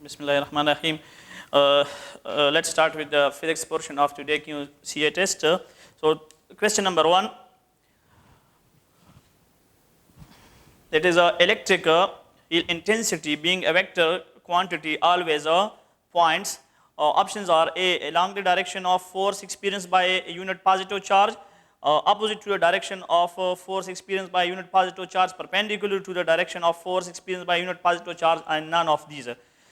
Bismillahirrahmanirrahim. Let's start with the physics portion of today QCA test. So question number 1. That is electric intensity being a vector quantity always points. Options are A, along the direction of force experienced by a unit positive charge, opposite to the direction of force experienced by a unit positive charge, perpendicular to the direction of force experienced by a unit positive charge, and none of these.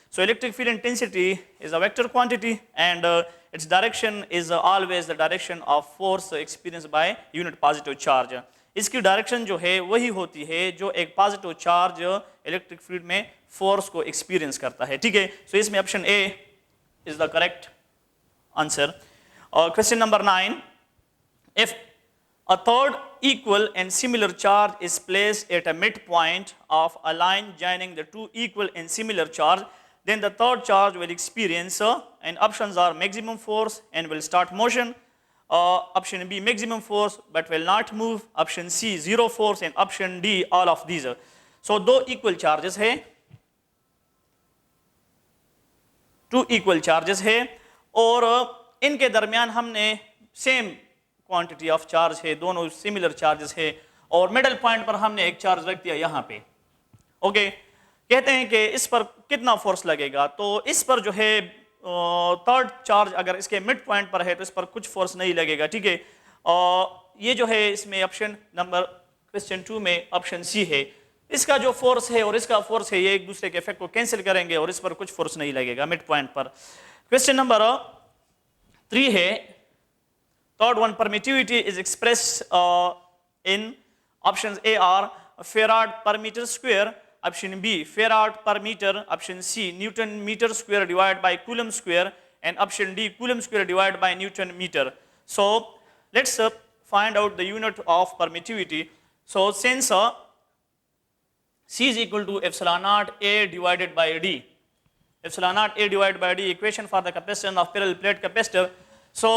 So electric field intensity is a vector quantity and its direction is always the direction of force experienced by unit positive charge. इसकी direction जो है वही होती है जो एक positive charge electric field में force को एक्सपीरियंस करता है. ठीक है, सो इसमें option A is the correct answer. और question number 9. If a third equal and similar charge is placed at a midpoint of a line joining the two equal and similar charge, then the third charge will experience and options are maximum force and will start motion. Option B, maximum force but will not move. Option C, zero force, and option D, all of these. So दो equal charges है, two equal charges है और इनके दरमियान हमने same quantity of charge है, दोनों similar charges है और middle point पर हमने एक charge रख दिया यहाँ पे. ओके, कहते हैं कि इस पर कितना फोर्स लगेगा. तो इस पर जो है थर्ड चार्ज अगर इसके मिड पॉइंट पर है तो इस पर कुछ फोर्स नहीं लगेगा. ठीक है, ये जो है इसमें ऑप्शन नंबर क्वेश्चन 2 में ऑप्शन सी है. इसका जो फोर्स है और इसका फोर्स है ये एक दूसरे के इफेक्ट को कैंसिल करेंगे और इस पर कुछ फोर्स नहीं लगेगा मिड पॉइंट पर. क्वेश्चन नंबर 3 है. Third one, permittivity is expressed in options A R farad per metre square, option B, farad per meter, option C, Newton meter square divided by Coulomb square, and option D, Coulomb square divided by Newton meter. So let's find out the unit of permittivity. So since C is equal to epsilon naught A divided by D, epsilon naught A divided by D, equation for the capacitance of parallel plate capacitor. So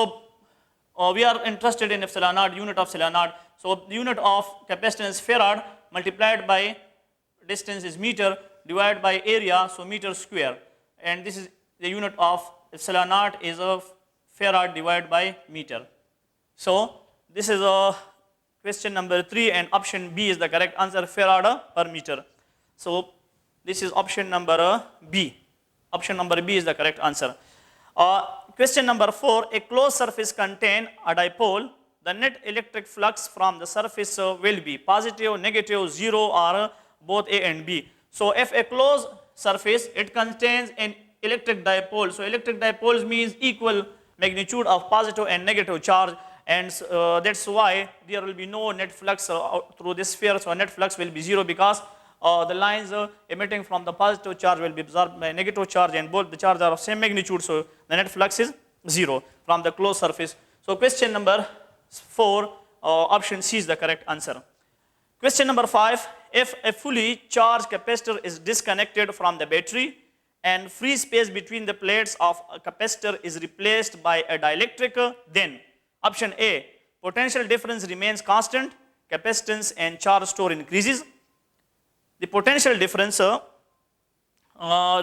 we are interested in epsilon naught, unit of epsilon naught. So the unit of capacitance is farad multiplied by distance is meter divided by area, so meter square, and this is the unit of epsilon naught is of farad divided by meter. So this is a question number 3 and option B is the correct answer, farad per meter. So this is option number B. Option number B is the correct answer. Question number 4, a closed surface contain a dipole. The net electric flux from the surface will be positive, negative, zero, or both A and B. So if a closed surface, it contains an electric dipole. So electric dipoles means equal magnitude of positive and negative charge, and that's why there will be no net flux through this sphere. So net flux will be zero because the lines emitting from the positive charge will be absorbed by negative charge, and both the charges are of same magnitude. So the net flux is zero from the closed surface. So question number 4, option C is the correct answer. Question number 5, if a fully charged capacitor is disconnected from the battery and free space between the plates of a capacitor is replaced by a dielectric, then option A, potential difference remains constant, capacitance and charge store increases. The potential difference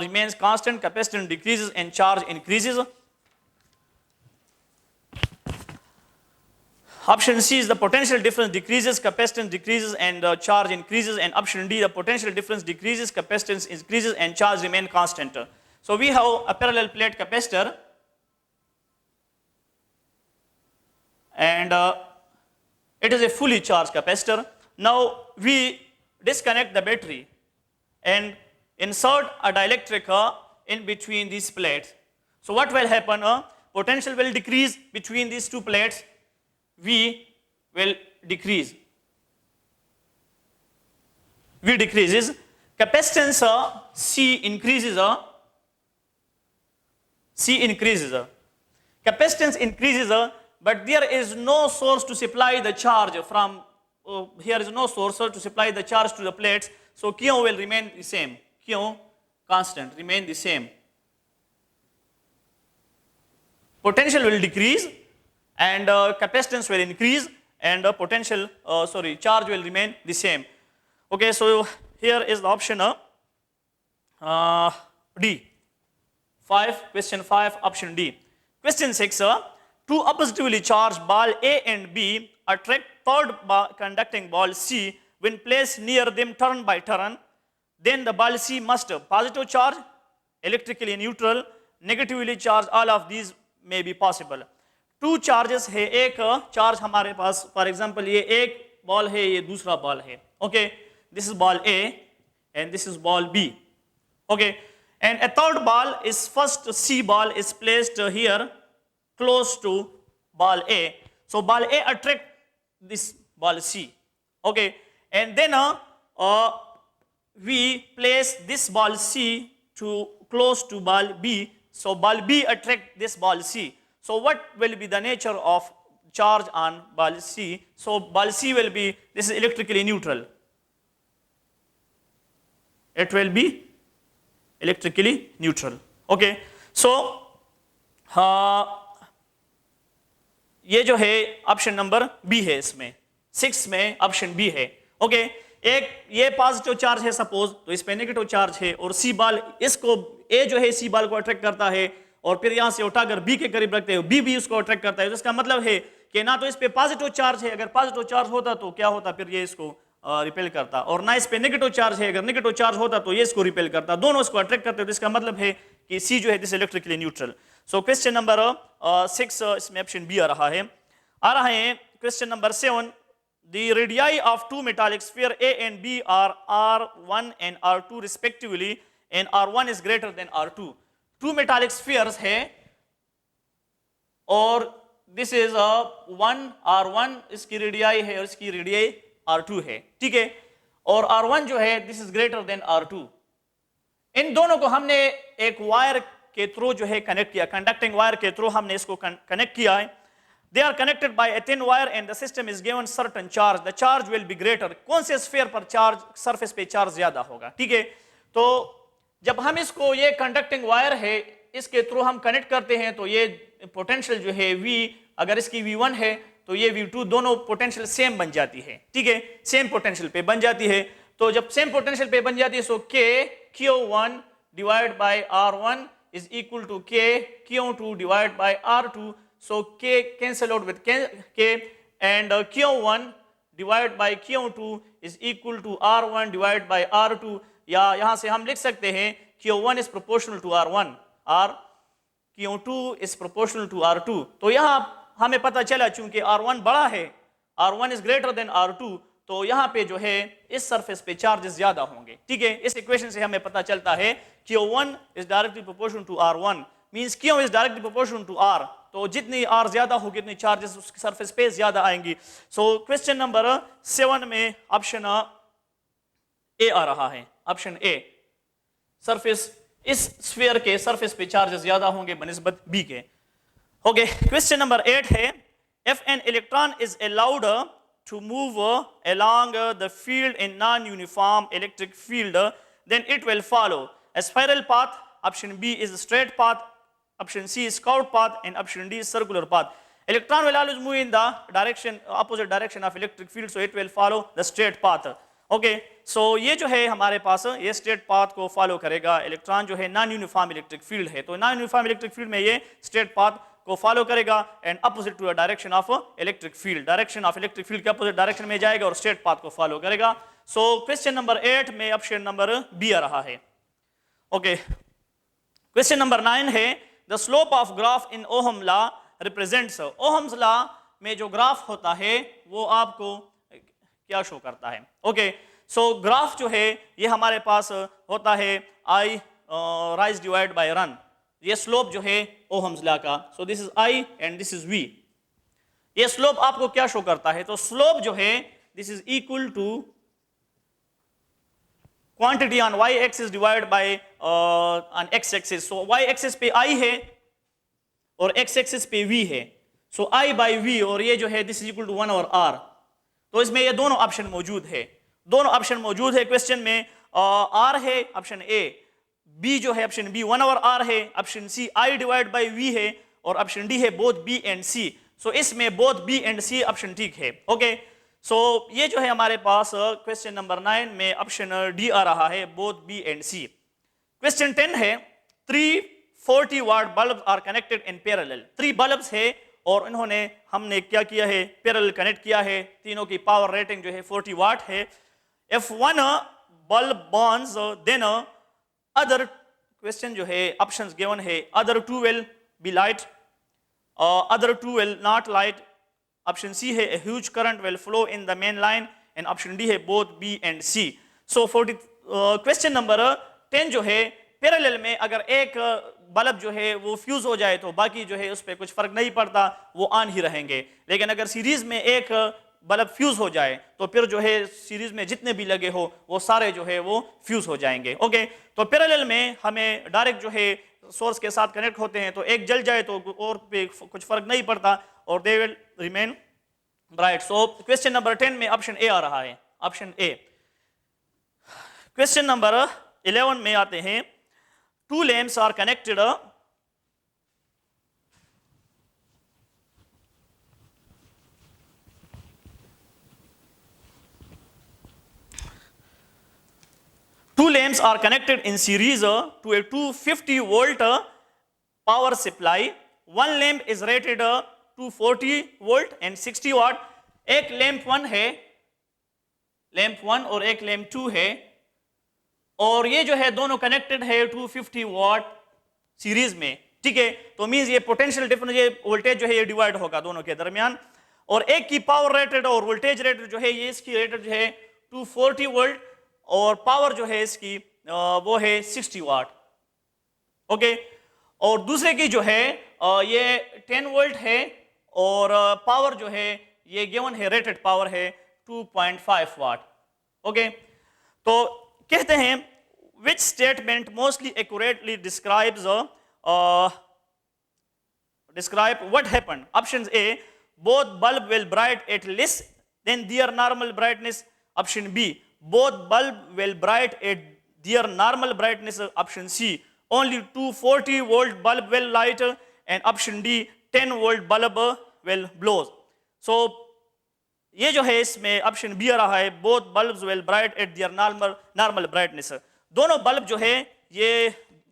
remains constant, capacitance decreases and charge increases. Option C is the potential difference decreases, capacitance decreases and charge increases, and option D, the potential difference decreases, capacitance increases and charge remain constant. So we have a parallel plate capacitor and it is a fully charged capacitor. Now we disconnect the battery and insert a dielectric in between these plates. So what will happen? Potential will decrease between these two plates. V will decrease. V decreases. Capacitance C increases. C increases. Capacitance increases, but there is no source to supply the charge from. Here is no source to supply the charge to the plates. So Q will remain the same. Q constant remain the same. Potential will decrease and capacitance will increase and charge will remain the same. Okay, so here is the option D. 5, question 5, option D. Question 6, two oppositively charged ball A and B attract third conducting ball C when placed near them turn by turn. Then the ball C must positive charge, electrically neutral, negatively charged, all of these may be possible. Two charges है, एक charge हमारे पास, for example ये एक ball है, ये दूसरा ball है, okay, this is ball A and this is ball B, okay, and a third ball is first C ball is placed here close to ball A. So ball A attract this ball C, okay, and then we place this ball C to close to ball B. So ball B attract this ball C. So what will be the nature of charge on ball C? So ball C will be, this is electrically neutral. It will be electrically neutral. Okay. So ये जो है option number B है, इसमें 6 में option B है, okay. एक ये positive charge है सपोज, तो इस पे नेगेटिव चार्ज है, और सी बॉल, इसको ए जो है सी बॉल को अट्रैक्ट करता है, और फिर यहां से उठाकर बी के करीब रखते हैं, बी भी उसको अट्रैक्ट करता है। तो इसका मतलब है कि ना तो इस पे पॉजिटिव चार्ज है, अगर पॉजिटिव चार्ज होता तो क्या होता, फिर ये इसको रिपेल करता, और ना इस पे नेगेटिव चार्ज है, अगर नेगेटिव चार्ज होता तो ये इसको रिपेल करता, दोनों इसको अट्रैक्ट करते हैं। तो इसका मतलब है कि सी जो है this electrically neutral. So question number 6 इसमें ऑप्शन बी आ रहा है। Question number 7, the radii of two metallic sphere A and B are R1 and R2 respectively, and R1 is greater than R2. Two metallic spheres है, और this is 1 R1 इसकी radii है, और इसकी radii R2 है, ठीक है, और R1 जो है this is greater than R2। इन दोनों को हमने एक वायर के थ्रू जो है कनेक्ट किया, कंडक्टिंग वायर के थ्रू हमने इसको कनेक्ट किया है। They are connected by a thin wire and the system is given certain charge. The charge will be greater. कौन से स्फीयर पर चार्ज, सरफेस पे चार्ज ज्यादा होगा, ठीक है। तो जब हम इसको, ये कंडक्टिंग वायर है, इसके थ्रू हम कनेक्ट करते हैं, तो ये पोटेंशियल जो है V, अगर इसकी V1 है तो ये V2, दोनों पोटेंशियल सेम बन जाती है, ठीक है, सेम पोटेंशियल पे बन जाती है। तो जब सेम पोटेंशियल पे बन जाती है, so K Q1 divide by R1 is equal to K Q2 divide by R2। So K cancel out with K and Q1 divided by Q2 is equal to R1 divided by R2, या यहाँ से हम लिख सकते हैं Q1 is proportional to R1 और Q2 is proportional to R2। तो यहाँ हमें पता चला चूंकि R1 बड़ा है, R1 is greater than R2, तो यहाँ पे जो है इस सरफेस पे चार्जेस ज्यादा होंगे, ठीक है। इस इक्वेशन से हमें पता चलता है Q1 is directly proportional to R1 means Q is directly proportional to R। तो जितनी R ज्यादा होगी उतनी चार्जेस उसकी सरफेस पे ज्यादा आएंगी। सो क्वेश्चन नंबर 7 में ऑप्शन ए आ रहा है, ऑप्शन ए, सरफेस, इस स्फीयर के सरफेस पे चार्जेस ज्यादा होंगे बनिस्बत बी के। ओके, क्वेश्चन नंबर 8 है, if an electron is allowed to move along the field in non-uniform electric field, then it will follow a spiral path. Option B is a straight path, option C is curved path, and option D is circular path. Electron will always move in the direction, opposite direction of electric field, so it will follow the straight path. Okay, so ये जो है हमारे पास ये straight path को follow करेगा। Electron जो है non uniform electric field है, तो नॉन यूनिफॉर्म इलेक्ट्रिक फील्ड में ये straight path को follow करेगा and opposite to the direction of electric field, direction of electric field के opposite direction में जाएगा और straight path को follow करेगा। So question number 8 में ऑप्शन नंबर B आ रहा है। Okay, question number 9 है, the slope of graph in Ohm law represents, Ohm's law में जो ग्राफ होता है वो आपको क्या शो करता है। ओके, सो ग्राफ जो है ये हमारे पास होता है I rise divide by run, ये स्लोप जो है ओहम्स लॉ का। So this is I and this is V। ये स्लोप आपको क्या शो करता है, तो स्लोप जो है this is equal to quantity on y axis divide by on x axis. So y axis पे I है और x एक्सिस पे V है, सो I बाय V, और ये जो है this is equal to 1 over R। तो इसमें ये दोनों ऑप्शन मौजूद है, दोनों ऑप्शन मौजूद है क्वेश्चन में। R है ऑप्शन A, B जो है ऑप्शन B 1 ओवर R है, option C I divide by V है, और ऑप्शन D है बोथ B एंड C। सो इसमें both B and C option ठीक है। ओके, सो ये जो है हमारे पास क्वेश्चन नंबर 9 में ऑप्शन D आ रहा है, both B and C। Question 10 है, 3, 40 watt bulb are connected in parallel. 3 bulbs है और इन्होंने हमने क्या किया है, पैरेलल कनेक्ट किया है। तीनों की पावर रेटिंग जो है 40 वाट है। If one bulb burns then other, question जो है ऑप्शंस गिवन है, other 2 will be light, other 2 will not light. Option C है a huge current will flow in the main line, and option D है both B and C। So 40 question number 10 जो है, parallel में अगर एक bulb जो है वो फ्यूज हो जाए तो बाकी जो है उस पर कुछ फर्क नहीं पड़ता, वो ऑन ही रहेंगे। लेकिन अगर सीरीज में एक बल्ब फ्यूज हो जाए तो फिर जो है सीरीज में जितने भी लगे हो वो सारे जो है वो फ्यूज हो जाएंगे। ओके, तो पैरेलल में हमें डायरेक्ट जो है सोर्स के साथ कनेक्ट होते हैं, तो एक जल जाए तो और पे कुछ फर्क नहीं पड़ता और they will remain bright. So question number 10 में ऑप्शन ए आ रहा है, ऑप्शन ए। क्वेश्चन नंबर 11 में आते हैं, 2 lamps are connected Two lamps are connected in series to a 250 volt power supply. One lamp is rated 240 volt and 60 watt. एक lamp 1 है, lamp 1 और एक लैंप 2 है, और ये जो है दोनों कनेक्टेड है 250 वाट सीरीज में। ठीक है, तो मींस ये पोटेंशियल डिफरेंस, ये वोल्टेज जो है ये डिवाइड होगा दोनों के दरमियान, और एक की पावर रेटेड और वोल्टेज रेटेड जो है ये इसकी रेटेड जो है 240 वोल्ट और पावर जो है इसकी वो है 60 वाट। ओके, और दूसरे की जो है ये 10 वोल्ट है और पावर जो है ये गिवन है, रेटेड पावर है 2.5 वाट। ओके, तो कहते हैं which statement mostly accurately describe what happened? Options A, both bulb will bright at less than their normal brightness. Option B, both bulb will bright at their normal brightness. Option C, only 240 volt bulb will light, and option D, 10 volt bulb will blow. So ये जो है इसमें option B आ रहा है, both bulbs will bright at their normal brightness। दोनों bulb जो है ये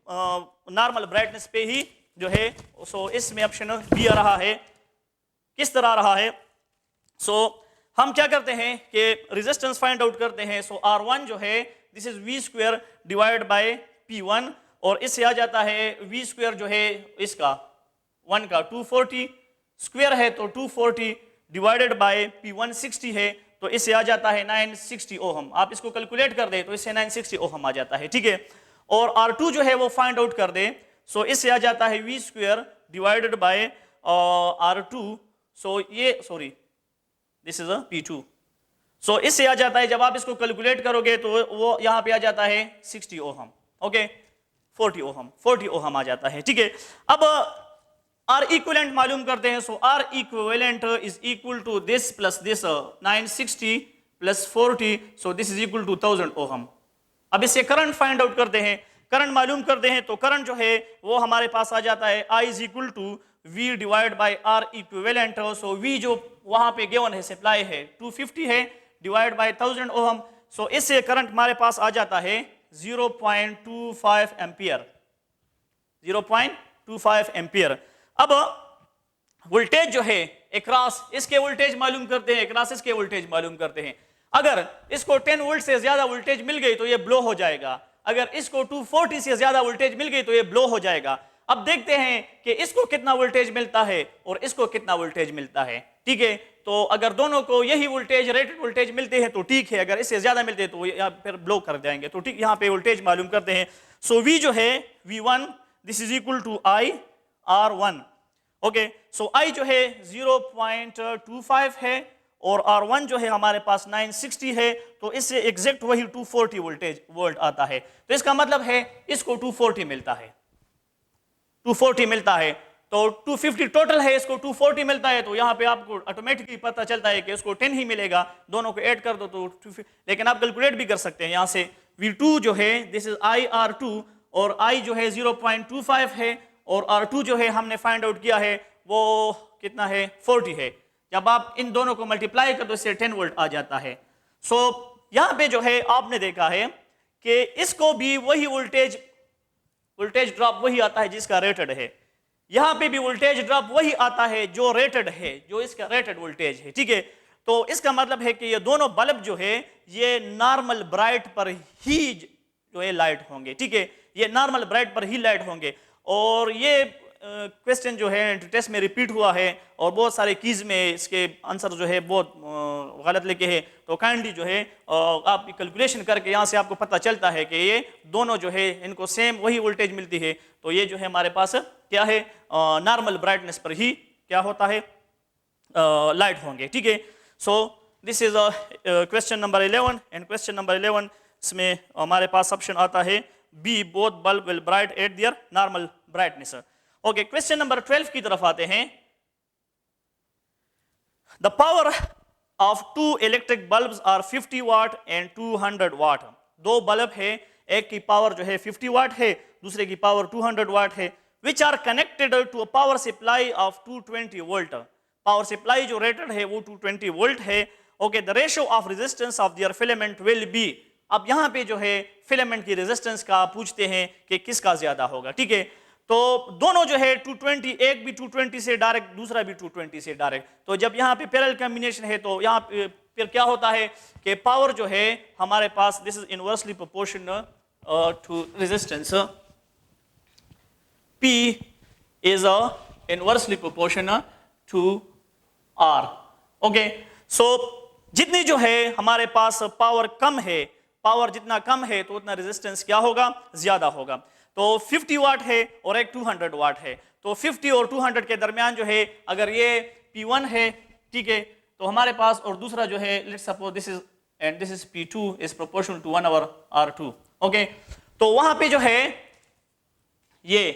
नॉर्मल ब्राइटनेस पे ही जो है, सो इसमें ऑप्शन बी आ रहा है। किस तरह आ रहा है? सो हम क्या करते हैं कि रेजिस्टेंस फाइंड आउट करते हैं। सो R1 जो है this is V square divide bye P1, और इससे आ जाता है V स्क्वायर जो है इसका 1 का 240 स्क्वायर है, तो 240 डिवाइडेड बाय P1 60 है, तो इससे आ जाता है 960 ओहम। आप इसको कैलकुलेट कर दे तो इससे 960 ओहम आ जाता है। ठीक है, और R2 जो है वो फाइंड आउट कर दे, सो इससे आ जाता है V square divided by R2, सो ये सॉरी दिस इज P2, सो इससे आ जाता है, जब आप इसको कैलकुलेट करोगे तो वो यहाँ पे आ जाता है 60 ओहम। ओके, 40 ओहम आ जाता है। ठीक है, अब R इक्विवेलेंट मालूम करते हैं। So R equivalent is equal to this plus this, 960 plus 40, so this is equal to 1000 ohm. अब इससे करंट फाइंड आउट करते हैं, करंट मालूम करते हैं, तो करंट जो है वो हमारे पास आ जाता है I is equal to V divide by R equivalent. So V जो वहां पे गिवन है सप्लाई है 250 है डिवाइड बाय 1000 ओहम, सो इससे करंट हमारे पास आ जाता है 0.25 एम्पियर, 0.25 एम्पियर। अब वोल्टेज जो है अक्रॉस इसके वोल्टेज मालूम करते हैं, अक्रॉस इसके वोल्टेज मालूम करते हैं। अगर इसको 10 वोल्ट से ज्यादा वोल्टेज मिल गई तो ये ब्लो हो जाएगा, अगर इसको 240 से ज्यादा वोल्टेज मिल गई तो ये ब्लो हो जाएगा। अब देखते हैं कि इसको कितना वोल्टेज मिलता है और इसको कितना वोल्टेज मिलता है। ठीक है, तो अगर दोनों को यही वोल्टेज रेटेड वोल्टेज मिलते हैं तो ठीक है, अगर इससे ज्यादा मिलते हैं तो यहाँ फिर ब्लो कर जाएंगे। तो ठीक, यहाँ पे वोल्टेज मालूम करते हैं। सो V जो है V1 this is equal to I R1। Okay, so I जो है 0.25 है और R1 जो है हमारे पास 960 है, तो इससे एग्जैक्ट वही 240 वोल्ट आता है। तो इसका मतलब है इसको 240 मिलता है, 240 मिलता है, तो 250 टोटल है, इसको 240 मिलता है, तो यहाँ पे आपको ऑटोमेटिकली पता चलता है कि इसको 10 ही मिलेगा। दोनों को ऐड कर दो तो 250, लेकिन आप कैलकुलेट भी कर सकते हैं यहाँ से। V2 जो है दिस इज I R2 और I जो है 0.25 है और R2 जो है हमने फाइंड आउट किया है वो कितना है 40 है। जब आप इन दोनों को मल्टीप्लाई कर दो इससे 10 वोल्ट आ जाता है। सो यहाँ पे जो है आपने देखा है कि इसको भी वही वोल्टेज वोल्टेज ड्रॉप वही आता है जिसका रेटेड है, यहां पे भी वोल्टेज ड्रॉप वही आता है जो रेटेड है, जो इसका रेटेड वोल्टेज है, ठीक है। तो इसका मतलब है कि ये दोनों बल्ब जो है ये नॉर्मल ब्राइट पर ही जो है लाइट होंगे, ठीक है, ये नॉर्मल ब्राइट पर ही लाइट होंगे। और ये क्वेश्चन जो है टेस्ट में रिपीट हुआ है और बहुत सारे कीज में इसके आंसर जो है बहुत गलत लिखे हैं, तो काइंडली जो है आप कैलकुलेशन करके यहाँ से आपको पता चलता है कि ये दोनों जो है इनको सेम वही वोल्टेज मिलती है, तो ये जो है हमारे पास क्या है नॉर्मल ब्राइटनेस पर ही क्या होता है लाइट होंगे, ठीक है। So this is question number 11 and question number 11 इसमें हमारे पास ऑप्शन आता है B, both bulb will bright at their normal brightness. Okay, question number 12 की तरफ आते हैं। The power of two electric bulbs are 50 watt and 200 watt. दो बल्ब है, एक की पावर जो है 50 वाट है, दूसरे की पावर 200 वाट है, which are connected to a power supply of 220 volt. Power supply जो रेटेड है वो 220 वोल्ट है। Okay, the ratio of resistance of their filament will be. अब यहां पे जो है फिलामेंट की रेजिस्टेंस का पूछते हैं कि किसका ज्यादा होगा, ठीक है। तो दोनों जो है 220, एक भी 220 से डायरेक्ट, दूसरा भी 220 से डायरेक्ट। तो जब यहाँ पे पैरेलल कॉम्बिनेशन है तो यहाँ पे फिर क्या होता है कि पावर जो है हमारे पास this is inversely proportional to resistance, P is inversely proportional to R। Okay, so जितनी जो है हमारे पास पावर कम है, पावर जितना कम है तो उतना रेजिस्टेंस क्या होगा, ज्यादा होगा। तो 50 वाट है और एक 200 वाट है, तो 50 और 200 के दरमियान जो है अगर ये P1 है, ठीक है, तो हमारे पास और दूसरा जो है let's suppose this is and this is P2 is proportional to 1 over R2। Okay, तो वहां पे जो है ये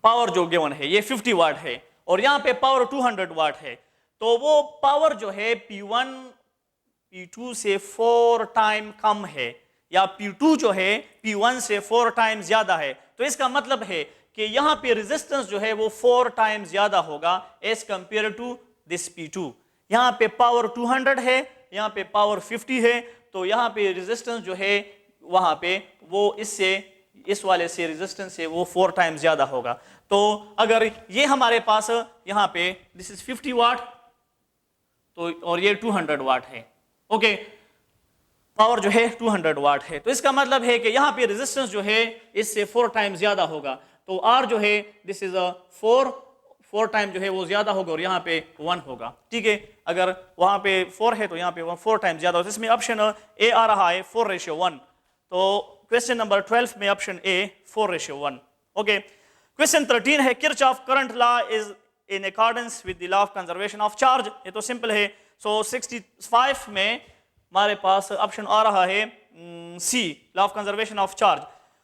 पावर जो गिवन है ये 50 वाट है और यहां पे पावर 200 वाट है, तो वो पावर जो है P1 P2 से 4 टाइम कम है या P2 जो है P1 से 4 टाइम ज्यादा है। तो इसका मतलब है कि यहां पे रेजिस्टेंस जो है वो 4 टाइम ज्यादा होगा as compare to this P2। यहां पे पावर 200 है, यहां पे पावर 50 है, तो यहां पे रेजिस्टेंस जो है वहां पे वो इससे इस वाले से रेजिस्टेंस से वो 4 टाइम ज्यादा होगा। तो अगर ये हमारे पास यहां पे दिस इज 50 वाट तो और ये 200 वाट है, ओके, पावर जो है 200 वाट है, तो इसका मतलब है कि यहां पे रेजिस्टेंस जो है इससे 4 टाइम ज्यादा होगा। तो R जो है दिस इज 4 टाइम जो है वो ज्यादा होगा और यहाँ पे 1 होगा, ठीक है। अगर वहां पे 4 है तो यहाँ पे 4 टाइम ज्यादा होगा। इसमें ऑप्शन ए आ रहा है 4:1। तो क्वेश्चन नंबर 12 में ऑप्शन ए 4:1। ओके, क्वेश्चन 13 है Kirchhoff current law is in accordance with the law of conservation of charge. ये तो सिंपल है। सो 65 में हमारे पास ऑप्शन आ रहा है C, law of conservation of charge.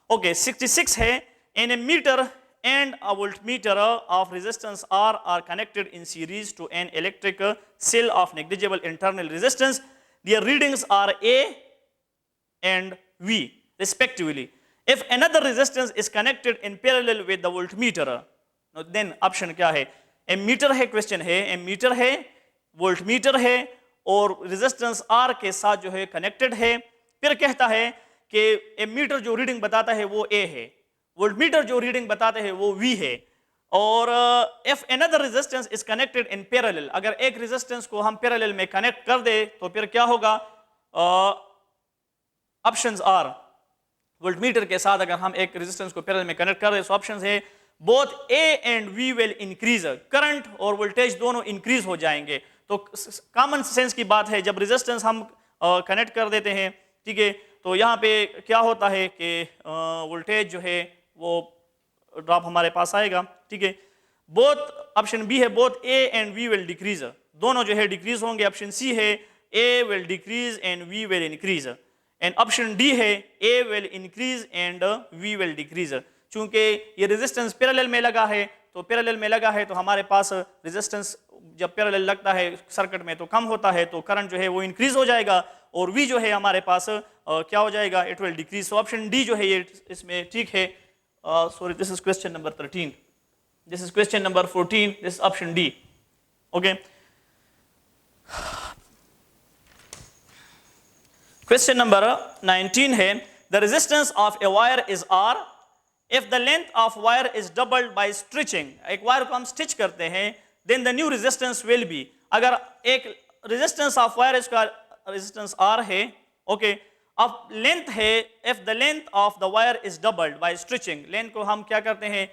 Okay, 66 है in ammeter and a voltmeter of resistance R are connected in series to an electric cell of negligible internal resistance. Their readings are A and V respectively. If another resistance is connected in parallel with the voltmeter, now then option क्या है, ammeter है, question है ammeter है, voltmeter है और resistance R के साथ जो है कनेक्टेड है। फिर कहता है कि एमीटर जो रीडिंग बताता है वो A है, वोल्टमीटर जो रीडिंग बताते हैं वो V है, और if another resistance is connected in parallel, अगर एक रेजिस्टेंस को हम पैरेलल में कनेक्ट कर दे तो फिर क्या होगा, ऑप्शंस आर, वोल्टमीटर के साथ अगर हम एक रेजिस्टेंस को पैरेलल में कनेक्ट कर दे तो ऑप्शंस है both A and V will increase, current और वोल्टेज दोनों इंक्रीज हो जाएंगे। तो कॉमन सेंस की बात है, जब रेजिस्टेंस हम कनेक्ट कर देते हैं, ठीक है, तो यहाँ पे क्या होता है कि वोल्टेज जो है वो ड्रॉप हमारे पास आएगा, ठीक है। बोथ ऑप्शन बी है both A and V will decrease, दोनों जो है डिक्रीज होंगे। ऑप्शन सी है A will decrease and V will increase, and option D है A will increase and V will decrease. चूंकि ये रेजिस्टेंस पैरेलल में लगा है तो पैरेलल में लगा है तो हमारे पास रेजिस्टेंस जब पैरेलल लगता है सर्किट में तो कम होता है, तो करंट जो है वो इंक्रीज हो जाएगा और वी जो है हमारे पास क्या हो जाएगा, it will decrease. So option D जो है ये इसमें ठीक है। Sorry, this is question number 13. This is question number 14. This is option D. Okay. Question number 19 है the resistance of a wire is R if the length of wire is doubled by stitching, एक wire को हम stitch करते हैं, then the new resistance will be, अगर एक resistance of wire इसका resistance R है, okay, अब लेंथ है, if the length of the wire is doubled by stitching, length को हम क्या करते हैं,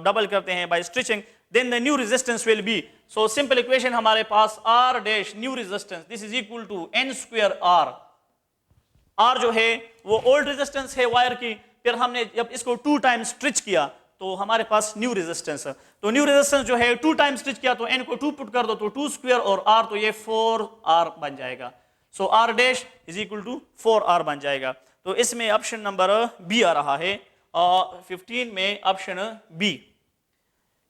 डबल करते हैं by stitching, then the new resistance will be, so simple equation हमारे पास R dash new resistance, this is equal to n square R, R जो है वो ओल्ड रेजिस्टेंस है वायर की, फिर हमने जब इसको 2 टाइम्स स्ट्रिच किया तो हमारे पास न्यू रेजिस्टेंस है, तो न्यू रेजिस्टेंस जो है 2 टाइम्स स्ट्रिच किया तो n को 2 पुट कर दो तो 2 स्क्वायर और R तो ये 4R बन जाएगा, so R dash is equal to 4R बन जाएगा। तो इसमें ऑप्शन नंबर बी आ रहा है, 15 में ऑप्शन बी।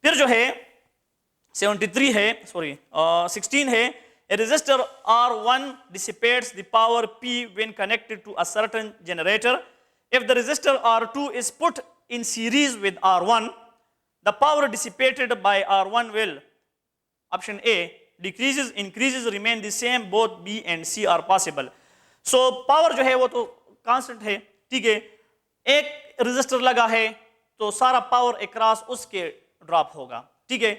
फिर जो है 73 है, सॉरी 16 है, a resistor R1 dissipates the power P when connected to a certain generator. If the resistor R2 is put in series with R1, the power dissipated by R1 will, option A, decreases, increases, remain the same, both B and C are possible. So power जो है वो तो constant है, ठीक है, एक resistor लगा है तो सारा power across उसके drop होगा, ठीक है।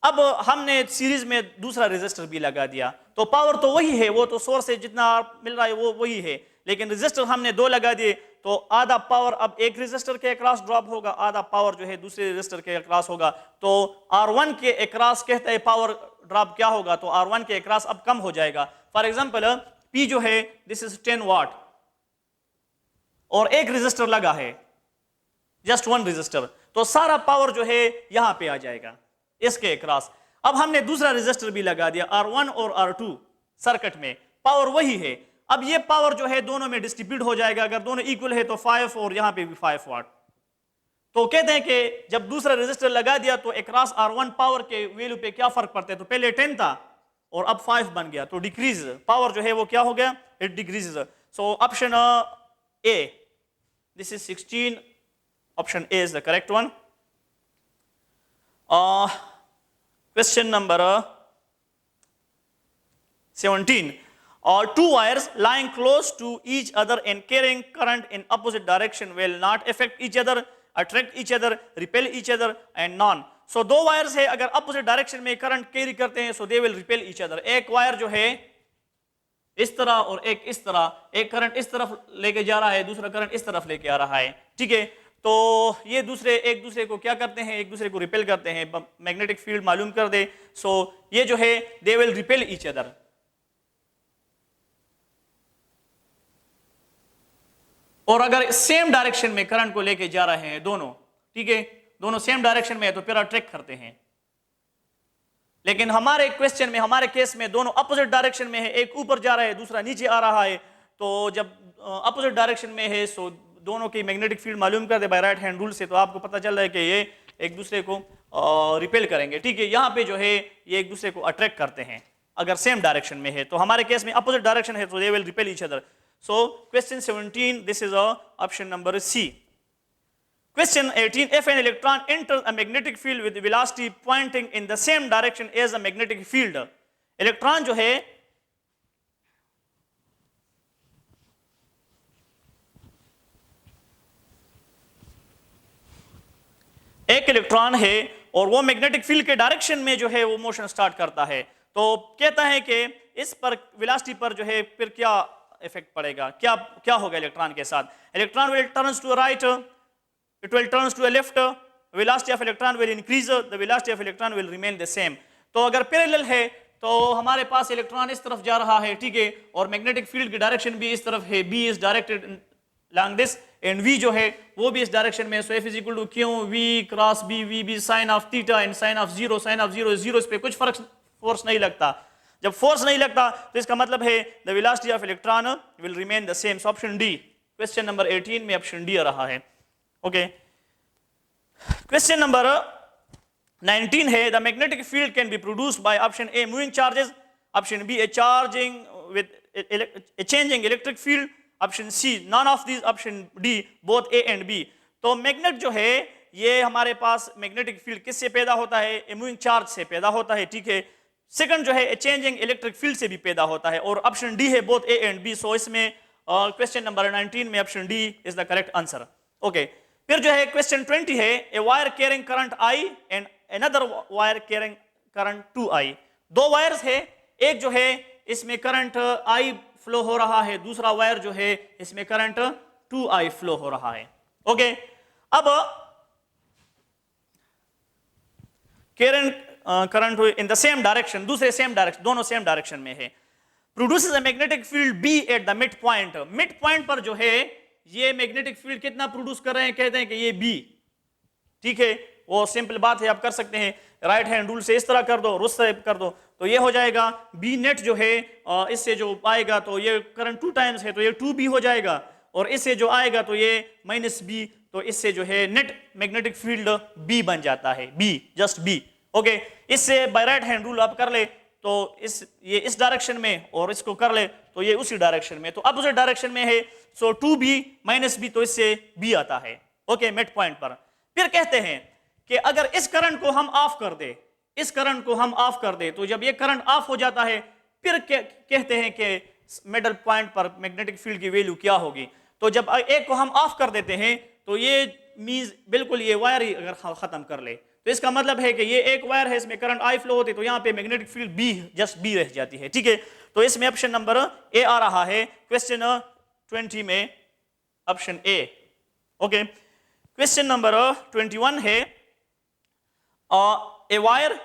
अब हमने सीरीज में दूसरा रेजिस्टर भी लगा दिया तो पावर तो वही है, वो तो सोर्स से जितना मिल रहा है वो वही है, लेकिन रेजिस्टर हमने 2 लगा दिए तो आधा पावर अब एक रेजिस्टर के अक्रॉस ड्रॉप होगा, आधा पावर जो है दूसरे रेजिस्टर के अक्रॉस होगा। तो R1 के अक्रॉस कहते हैं पावर ड्रॉप क्या होगा, तो R1 के अक्रॉस अब कम हो जाएगा। फॉर एग्जांपल P जो है दिस इज 10 वाट और एक रेजिस्टर लगा है, जस्ट 1 रेजिस्टर, तो सारा पावर जो है यहां पे आ जाएगा इसके अक्रॉस। अब हमने दूसरा रेजिस्टर भी लगा दिया R1 और R2 सर्किट में, पावर वही है, अब ये पावर जो है दोनों में डिस्ट्रीब्यूट हो जाएगा, अगर दोनों इक्वल है तो 5 और यहां पे भी 5 वाट। तो कहते हैं कि जब दूसरा रेजिस्टर लगा दिया तो अक्रॉस R1 पावर के वैल्यू पे क्या फर्क पड़ता है, तो पहले 10 था और अब 5 बन गया, तो डिक्रीज पावर जो है वो क्या हो गया, it decreases. So option A, this is 16, option A is the correct one. Question number 17. Two wires lying close to each other and carrying current in opposite direction will not affect each other, attract each other, repel each other and none. So दो wires है, अगर opposite direction में current carry करते हैं so they will repel each other. एक wire जो है इस तरह और एक इस तरह, एक करंट इस तरफ लेके जा रहा है, दूसरा करंट इस तरफ लेके आ रहा है, ठीक है। तो ये एक दूसरे को क्या करते हैं, एक दूसरे को रिपेल करते हैं, मैग्नेटिक फील्ड मालूम कर दे, सो ये जो है दे विल रिपेल ईच अदर। और अगर सेम डायरेक्शन में करंट को लेके जा रहे हैं दोनों, ठीक है, दोनों सेम डायरेक्शन में है तो फिर अट्रैक्ट करते हैं। लेकिन हमारे क्वेश्चन में, हमारे केस में दोनों अपोजिट डायरेक्शन में है, एक ऊपर जा रहा है दूसरा नीचे आ रहा है, तो जब अपोजिट डायरेक्शन में है सो दोनों की मैग्नेटिक फील्ड मालूम कर दे बाय राइट हैंड रूल से, तो आपको पता चल रहा है कि ये एक दूसरे को रिपेल करेंगे, ठीक है। यहाँ पे जो है ये एक दूसरे को अट्रैक्ट करते हैं अगर सेम डायरेक्शन में है, तो हमारे केस में अपोजिट डायरेक्शन है तो they will repel each other. So question 17, this is option number C. Question 18, if an electron enters a magnetic field with velocity pointing in the same direction as a magnetic field, electron जो है एक electron है और वो magnetic field के direction में जो है वो मोशन स्टार्ट करता है, तो कहता है कि इस पर वेलोसिटी पर जो है फिर क्या इफेक्ट पड़ेगा, क्या होगा इलेक्ट्रॉन के साथ। Electron will turns to right, it will turns to a left, velocity of electron will increase, the velocity of electron will remain the same। तो अगर पैरेलल है तो हमारे पास इलेक्ट्रॉन इस तरफ जा रहा है, ठीक है, और मैग्नेटिक फील्ड की डायरेक्शन भी इस तरफ है, B is directed along this and V जो है वो भी इस डायरेक्शन में, so F is equal to Q V cross B, V be sin of theta and sin of 0 is 0, इस पे कुछ फर्क फोर्स नहीं लगता। जब फोर्स नहीं लगता तो इसका मतलब है the velocity of electron will remain the same, so option D, question number 18 में ऑप्शन D आ रहा है। ओके, क्वेश्चन नंबर 19 है, the magnetic field can be produced by option A moving charges, option B a charging with a changing electric field, option C none of these, option D both A and B. तो magnet जो है ये हमारे पास magnetic field किससे पैदा होता है, a moving charge से पैदा होता है, ठीक है। सेकंड जो है ए चेंजिंग इलेक्ट्रिक फील्ड से भी पैदा होता है, और ऑप्शन डी है both A and B. So इसमें क्वेश्चन नंबर 19 में option D is the correct answer. Okay, फिर जो है क्वेश्चन 20 है, a wire carrying current I and another wire carrying current 2i। दो वायर्स है, एक जो है इसमें करंट i फ्लो हो रहा है, दूसरा वायर जो है इसमें करंट 2i फ्लो हो रहा है। ओके, अब current in the same direction, दूसरे सेम डायरेक्शन, दोनों सेम डायरेक्शन में है, produces a magnetic field B at the mid point. Mid point पर जो है ये मैग्नेटिक फील्ड कितना प्रोड्यूस कर रहे हैं, कहते हैं कि ये B, ठीक है, वो सिंपल बात है, आप कर सकते हैं, राइट हैंड रूल से इस तरह कर दो और उस तरह कर दो, तो ये हो जाएगा B नेट जो है इससे जो आएगा तो ये करंट 2 टाइम्स है तो ये 2B हो जाएगा, और इससे जो आएगा तो ये -B, तो इससे जो है नेट मैग्नेटिक फील्ड B बन जाता है, B, जस्ट B। ओके, इससे बाय राइट हैंड रूल आप कर ले तो ये इस डायरेक्शन में और इसको कर ले तो ये उसी डायरेक्शन में, तो अपोजिट डायरेक्शन में है, सो 2B -B, तो इससे B आता है। ओके, मिड पॉइंट पर। फिर कहते हैं कि अगर इस करंट को हम ऑफ कर दे, इस करंट को हम ऑफ कर दे, तो जब ये करंट ऑफ हो जाता है फिर कहते हैं कि मिडल पॉइंट पर मैग्नेटिक फील्ड की वैल्यू क्या होगी। तो जब एक को हम ऑफ कर देते हैं तो ये मींस बिल्कुल ये वायर ही अगर खत्म कर ले तो इसका मतलब है कि ये एक वायर है, इसमें करंट आई फ्लो होती है, तो यहाँ पे magnetic field B, just B रह जाती है, ठीक है। तो इसमें ऑप्शन नंबर ए आ रहा है क्वेश्चन 20 में, ऑप्शन ए। ओके, क्वेश्चन नंबर 21 है, a wire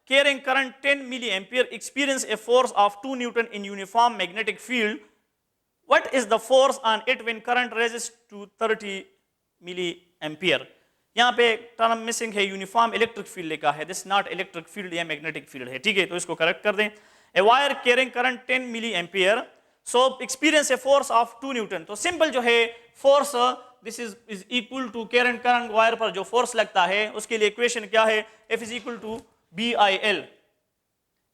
carrying current 10 milliampere experience a force of 2 Newton in uniform magnetic field. What is the force on it when current rises to 30 milliampere? यहाँ पे term missing है, uniform electric field लिखा है, this not electric field या magnetic field है, ठीक है, तो इसको करेक्ट कर दें। A wire carrying current 10 milliampere, so experience a force of 2 newton. तो सिंपल जो है force this is equal to current wire पर जो फोर्स लगता है उसके लिए इक्वेशन क्या है, F is equal to BIL,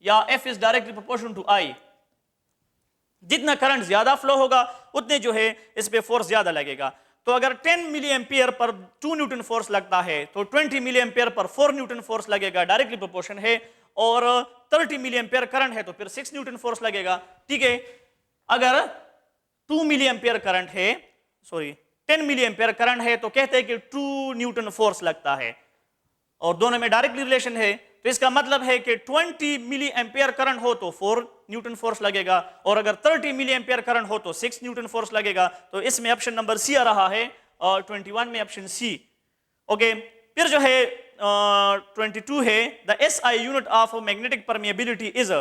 या F इज डायरेक्टली प्रोपोर्शनल टू I। जितना करंट ज्यादा फ्लो होगा उतने जो है इस पे फोर्स ज्यादा लगेगा। तो अगर 10 milli ampere per 2 Newton force लगता है तो 20 milli ampere per 4 Newton force लगेगा, डायरेक्टली प्रोपोर्शन है, और 30 मिली एम्पियर करंट है तो फिर 6 न्यूटन फोर्स लगेगा, ठीक है। अगर 2 मिली एम्पियर करंट है, सॉरी 10 मिली एम्पियर करंट है तो कहते हैं कि 2 न्यूटन फोर्स लगता है, और दोनों में डायरेक्ट रिलेशन है, तो इसका मतलब है कि 20 मिली एम्पियर करंट हो तो 4 न्यूटन फोर्स लगेगा, और अगर 30 मिली एम्पियर करंट हो तो 6 न्यूटन फोर्स लगेगा। तो इसमें ऑप्शन नंबर सी आ रहा है, और 21 में ऑप्शन सी। ओके, फिर जो है 22 है, the SI unit of magnetic permeability is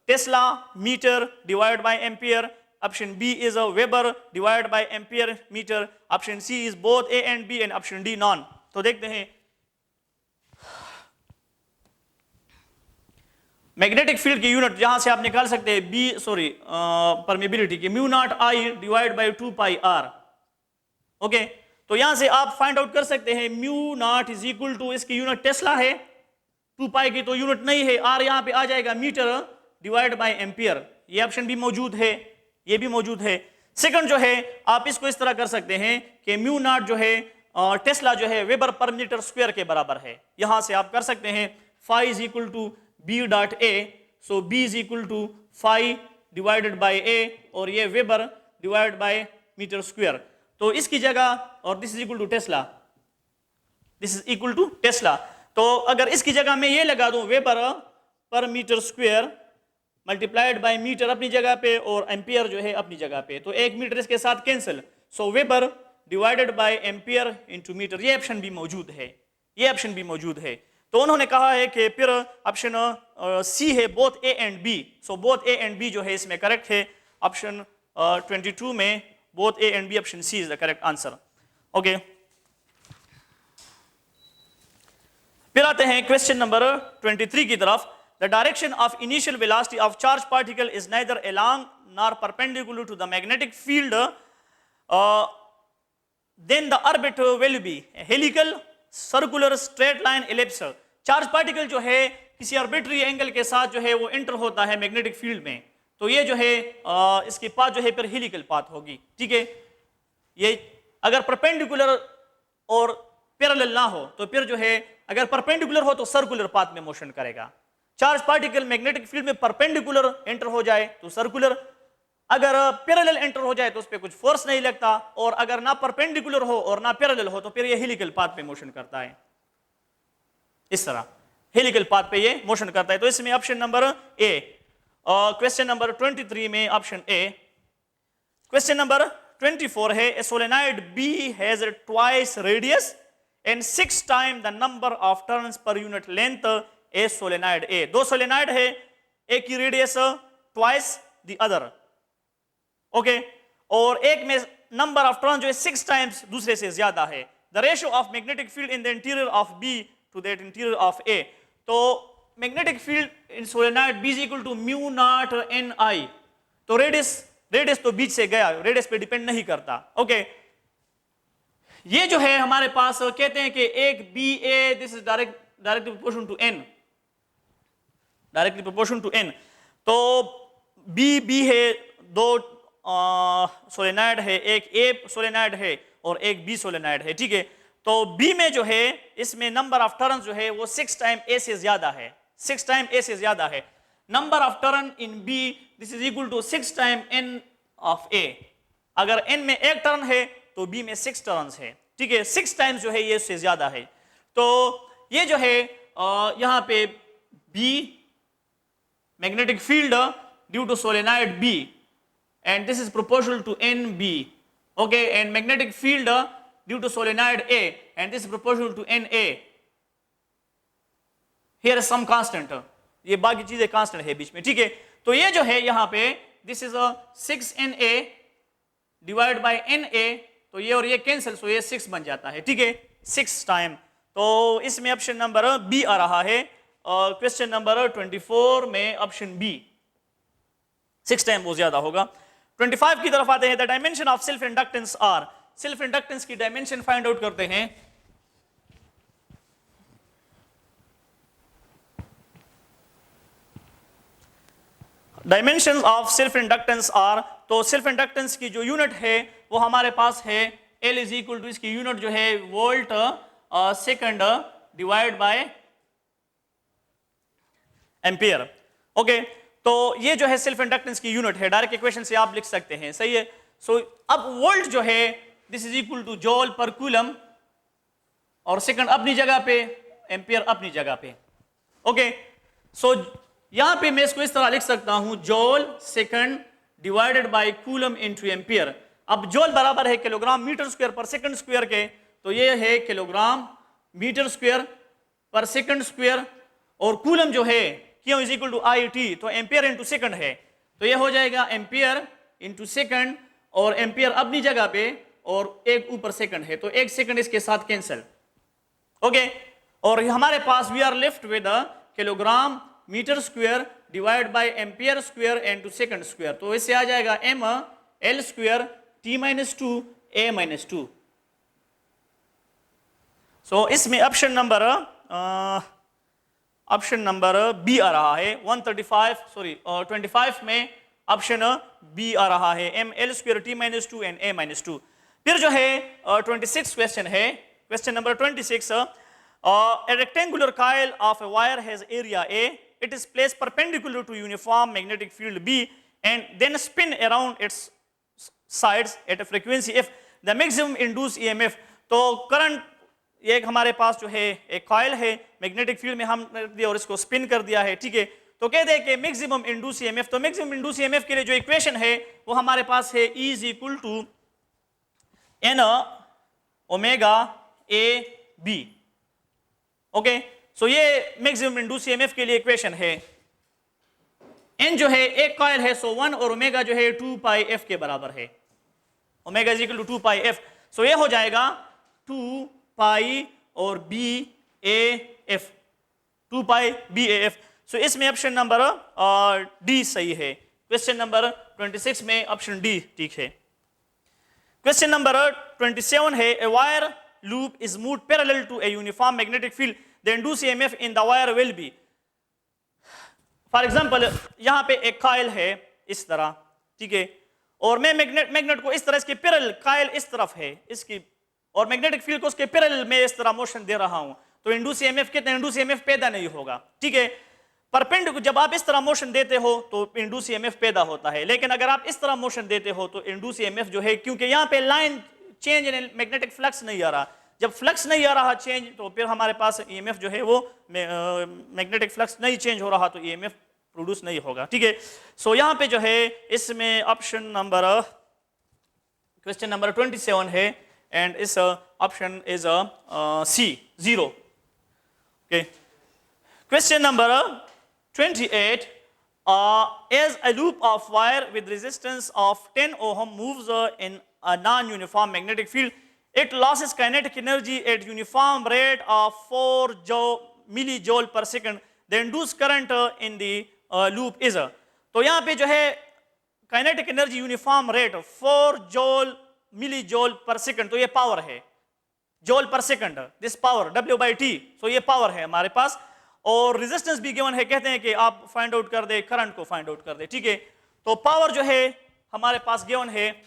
tesla metre divide by ampere, option B is weber divide by ampere metre, option C is both A and B, and option D none. तो देखते हैं magnetic field की unit जहां से आप निकाल सकते हैं परमिएबिलिटी की, mu naught I divide by 2 pi R. Okay, तो यहां से आप फाइंड आउट कर सकते हैं mu naught is equal to, इसकी यूनिट टेस्ला है, 2 पाई की तो यूनिट नहीं है, आर यहां पे आ जाएगा मीटर डिवाइड बाय एम्पियर, ये ऑप्शन भी मौजूद है, ये भी मौजूद है। सेकंड जो है आप इसको इस तरह कर सकते हैं कि म्यू नॉट जो है टेस्ला जो है वेबर पर मीटर स्क्वायर के बराबर है, यहां से आप कर सकते हैं phi is equal to B dot A, so B is equal to phi divided by A, और ये weber divide by metre square. तो इसकी जगह, और this is equal to tesla, this is equal to tesla, तो अगर इसकी जगह मैं ये लगा दूं वेबर पर metre square multiplied by metre अपनी जगह पे और एम्पियर जो है अपनी जगह पे, तो एक मीटर इसके साथ cancel, so weber divided by ampere into metre, ये ऑप्शन भी मौजूद है, ये ऑप्शन भी मौजूद है। तो उन्होंने कहा है कि फिर ऑप्शन सी है both A and B, so both A and B जो है इसमें करेक्ट है, ऑप्शन 22 में both A and B, option C is the correct answer. Okay, फिर आते हैं क्वेश्चन नंबर 23 की तरफ। The direction of initial velocity of charge particle is neither along nor perpendicular to the magnetic field, then the orbit will be helical, circular, straight line, ellipse. Charge particle जो है किसी arbitrary angle के साथ जो है वो enter होता है मैग्नेटिक फील्ड में, तो ये जो है इसकी पाथ जो है फिर हेलिकल पाथ होगी, ठीक है। ये अगर परपेंडिकुलर और पैरेलल ना हो तो फिर जो है अगर परपेंडिकुलर हो तो सर्कुलर पाथ में मोशन करेगा। चार्ज पार्टिकल मैग्नेटिक फील्ड में परपेंडिकुलर एंटर हो जाए तो सर्कुलर, अगर पैरेलल एंटर हो जाए तो उस पर कुछ फोर्स नहीं लगता, और अगर ना परपेंडिकुलर हो और ना पैरेलल हो तो फिर ये हेलिकल पाथ पे मोशन करता है, इस तरह हेलिकल पाथ पे ये मोशन करता है। तो इसमें option number A. Question number 23 में ऑप्शन ए। क्वेश्चन नंबर 24 है, a solenoid B has twice radius and 6 time the number of turns per unit length a solenoid A. दो सोलेनॉइड है, एक की radius twice the other, okay, और एक में number of turn जो है 6 टाइम्स दूसरे से ज्यादा है। The ratio of magnetic field in the interior of B to that interior of A. तो magnetic field in solenoid B is equal to mu naught n I. तो radius तो बीच से गया, रेडियस पे डिपेंड नहीं करता, ओके। ये जो है हमारे पास कहते हैं कि एक बी ए, this is directly proportional to n, directly proportional to n. तो बी है, दो सोलेनॉइड है, एक ए सोलेनॉइड है और एक बी सोलेनॉइड है, ठीक है। तो बी में जो है इसमें नंबर ऑफ टर्न जो है वो 6 टाइम ए से ज्यादा है, 6 टाइम ए से ज्यादा है। Number of turn in B this is equal to 6 time n of A. अगर एन में एक टर्न है तो बी में 6 टर्न्स है, ठीक है, 6 टाइम्स जो है ये उससे ज्यादा है। तो ये जो है यहां पे B magnetic field due to solenoid B and this is proportional to NB, okay, and magnetic field due to solenoid A and this is proportional to NA. Here is some constant, ये बाकी चीजें constant है बीच में, ठीक है। तो ये जो है यहाँ पे this is a 6NA divided by NA, तो ये और ये कैंसिल, सो ये 6 बन जाता है, ठीक है, 6 टाइम। तो इसमें ऑप्शन नंबर बी आ रहा है। क्वेश्चन नंबर 24 में ऑप्शन बी 6 टाइम वो ज्यादा होगा। 25 की तरफ आते हैं। The dimension of self inductance are. Self inductance की डायमेंशन फाइंड आउट करते हैं। Dimension of self inductance are, तो सेल्फ इंडक्टेंस की जो यूनिट है वो हमारे पास है L इज इक्वल टू, इसकी यूनिट जो है volt second divide by ampere, okay. तो ये जो है सेल्फ इंडक्टेंस की यूनिट है, डायरेक्ट इक्वेशन से आप लिख सकते हैं, सही है। सो अब वोल्ट जो है this is equal to joule per coulomb, और सेकंड अपनी जगह पे, एम्पियर अपनी जगह पे, ओके। सो यहां पे मैं इसको इस तरह लिख सकता हूं, joule second divided by coulomb into ampere. अब जॉल बराबर है kilogram metre square per second square के, तो ये है kilogram metre square per second square, और कूलम जो है Q is equal to I t, तो एम्पियर इंटू सेकंड है, तो ये हो जाएगा एम्पियर इंटू सेकंड, और एम्पियर अपनी जगह पे और एक ऊपर सेकंड है, तो एक सेकंड इसके साथ कैंसिल, ओके। और हमारे पास we are left with kilogram metre square divide by ampere square into second square, तो इससे आ जाएगा m L square T-2 A-2। सो इसमें ऑप्शन नंबर बी आ रहा है। 25 में ऑप्शन बी आ रहा है, m L square T-2 and A-2। फिर जो है 26 क्वेश्चन है, question number 26। A rectangular coil of a wire has area A. It is placed perpendicular to uniform magnetic field B and then spin around its sides at a frequency f. The maximum induced EMF. तो current एक हमारे पास जो है एक coil है, magnetic field में हम दिया और इसको स्पिन कर दिया है, ठीक है। तो कहते हैं कि मैक्सिमम इंड्यूस ईएमएफ, तो मैक्सिमम इंड्यूस ईएमएफ के लिए जो इक्वेशन है वो हमारे पास है E is equal to n omega A B, okay. So ये मैक्सिमम इंड्यूस ईएमएफ के लिए इक्वेशन है। एन जो है एक कॉइल है, सो 1, और ओमेगा जो है 2 पाई एफ के बराबर है, omega is equal to 2 pi f. So ये हो जाएगा 2 पाई और B A f, 2 pi B A f. So इसमें ऑप्शन नंबर डी सही है। क्वेश्चन नंबर 26 में ऑप्शन डी ठीक है। क्वेश्चन नंबर 27 है, a wire loop is moved parallel to a uniform magnetic field, the induced EMF in the wire will be. For example यहां पे एक कॉइल है इस तरह, ठीक है, और मैं मैग्नेट को इस तरह, इसकी पैरेलल कॉइल इस तरफ है इसकी, और मैग्नेटिक फील्ड को उसके पैरेलल में इस तरह मोशन दे रहा हूं, तो इंड्यूस ईएमएफ कितना, इंड्यूस ईएमएफ पैदा नहीं होगा, ठीक है। परपेंडिकुलर जब आप इस तरह मोशन देते हो तो इंड्यूस ईएमएफ पैदा होता है, लेकिन अगर आप इस तरह मोशन देते हो तो इंड्यूस ईएमएफ जो है, क्योंकि यहाँ पे line change in magnetic flux नहीं आ रहा, जब फ्लक्स नहीं आ रहा चेंज तो फिर हमारे पास ईएमएफ जो है वो मैग्नेटिक फ्लक्स नहीं चेंज हो रहा तो ईएमएफ प्रोड्यूस नहीं होगा, ठीक है। सो यहाँ पे जो है इसमें ऑप्शन नंबर क्वेश्चन नंबर 27 है एंड इस option is C 0। Okay, question number 28, as a loop of wire with resistance of 10 ohm moves in a non-uniform magnetic field, it loses kinetic energy at uniform rate of 4 millijoule per second. The induced current in the loop is तो यहाँ पे जो है kinetic energy uniform rate 4 मिलीजोल पर second, तो ये power है, जोल पर सेकंड, दिस पावर W/T, सो ये पावर है हमारे पास। और रेजिस्टेंस भी गिवन है, कहते हैं कि आप फाइंड आउट कर दे, करंट को फाइंड आउट कर दे, ठीक है। तो पावर जो है हमारे पास गिवन है,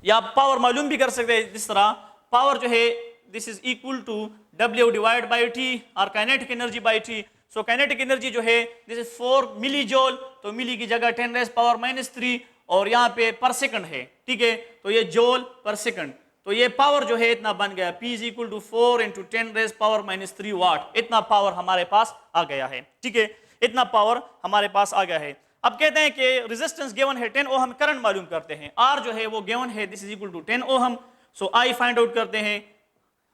या पावर मालूम भी कर सकते हैं जिस तरह, पावर जो है this is equal to W/T और kinetic energy by T। So kinetic energy जो है दिस इज 4 मिली जोल, तो मिली की जगह 10⁻³ और यहाँ पे पर सेकंड है, ठीक है, तो ये जोल पर सेकंड, तो ये पावर जो है इतना बन गया, P = 4 × 10⁻³ वाट, इतना पावर हमारे पास आ गया है, ठीक है, इतना पावर हमारे पास आ गया है। अब कहते हैं कि रेजिस्टेंस गिवन है 10 ओहम, करंट मालूम करते हैं, R जो है वो गिवन है this is equal to 10 ohm, so I find out करते हैं,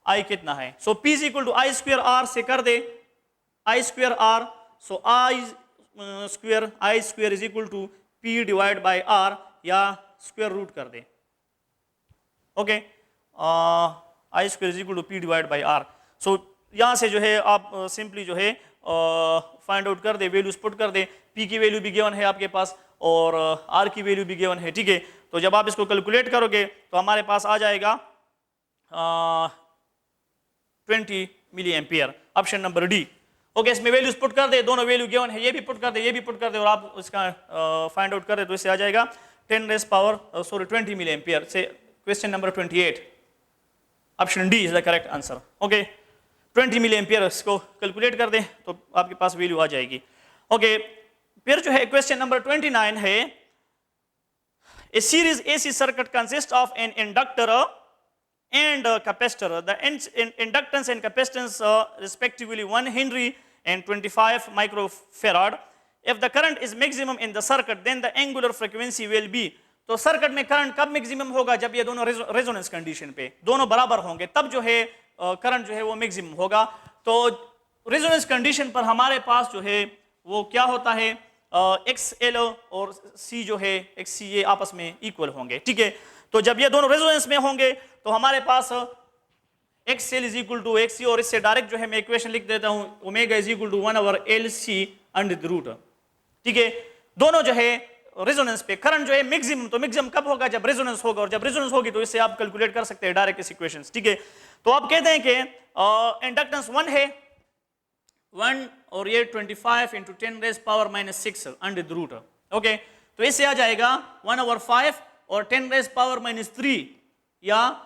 I कितना है, सो P = I² R से कर दे, I² R, so I² is equal to P/R या स्क्वायर रूट कर दे, okay, I² is equal to P/R। So यहाँ से जो है आप सिंपली जो है फाइंड आउट कर दे, वैल्यूज पुट कर दे, P की वैल्यू भी गिवन है आपके पास और R की वैल्यू भी गिवन है, ठीक है। तो जब आप इसको कैलकुलेट करोगे तो हमारे पास आ जाएगा 20 milli ampere, option number D. Okay, इसमें वैल्यूज पुट कर दे, दोनों वैल्यू गिवन है, ये भी पुट कर दे, ये भी पुट कर दे, और आप इसका फाइंड आउट कर दे तो इससे आ जाएगा 20 मिली एम्पियर से question number 28, option D is the correct answer. Okay, 20 milli ampere इसको कैलकुलेट कर दे तो आपके पास वैल्यू आ जाएगी। ओके, फिर जो है क्वेश्चन नंबर 29 है, a series AC circuit consist of an inductor and capacitor. The inductance and capacitance respectively 1 Henry and 25 microfarad. If the current is maximum in the circuit, then the angular frequency will be. तो circuit में current कब maximum होगा, जब ये दोनों resonance condition पे दोनों बराबर होंगे, तब जो है करंट जो है वो मैक्सिमम होगा। तो रेजोनेंस कंडीशन पर हमारे पास जो है वो क्या होता है, XL और C जो है XC ये आपस में इक्वल होंगे, ठीक है। तो जब ये दोनों रेजोनेंस में होंगे तो हमारे पास XL = XC, और इससे डायरेक्ट जो है मैं इक्वेशन लिख देता हूं, ओमेगा = 1/LC√, ठीक है। दोनों जो है रेजोनेंस पे, करंट जो है मैक्सिमम, तो मैक्सिमम कब होगा, जब रेजोनेंस होगा, और जब रेजोनेंस होगी तो इससे आप कैलकुलेट कर सकते हैं डायरेक्ट इस इक्वेशंस, ठीक है। तो आप कहते हैं कि इंडक्टेंस 1 है, 1 और ये 25 × 10⁻⁻⁶√, ओके। तो इससे आ जाएगा 1/5 और 10⁻⁻³ या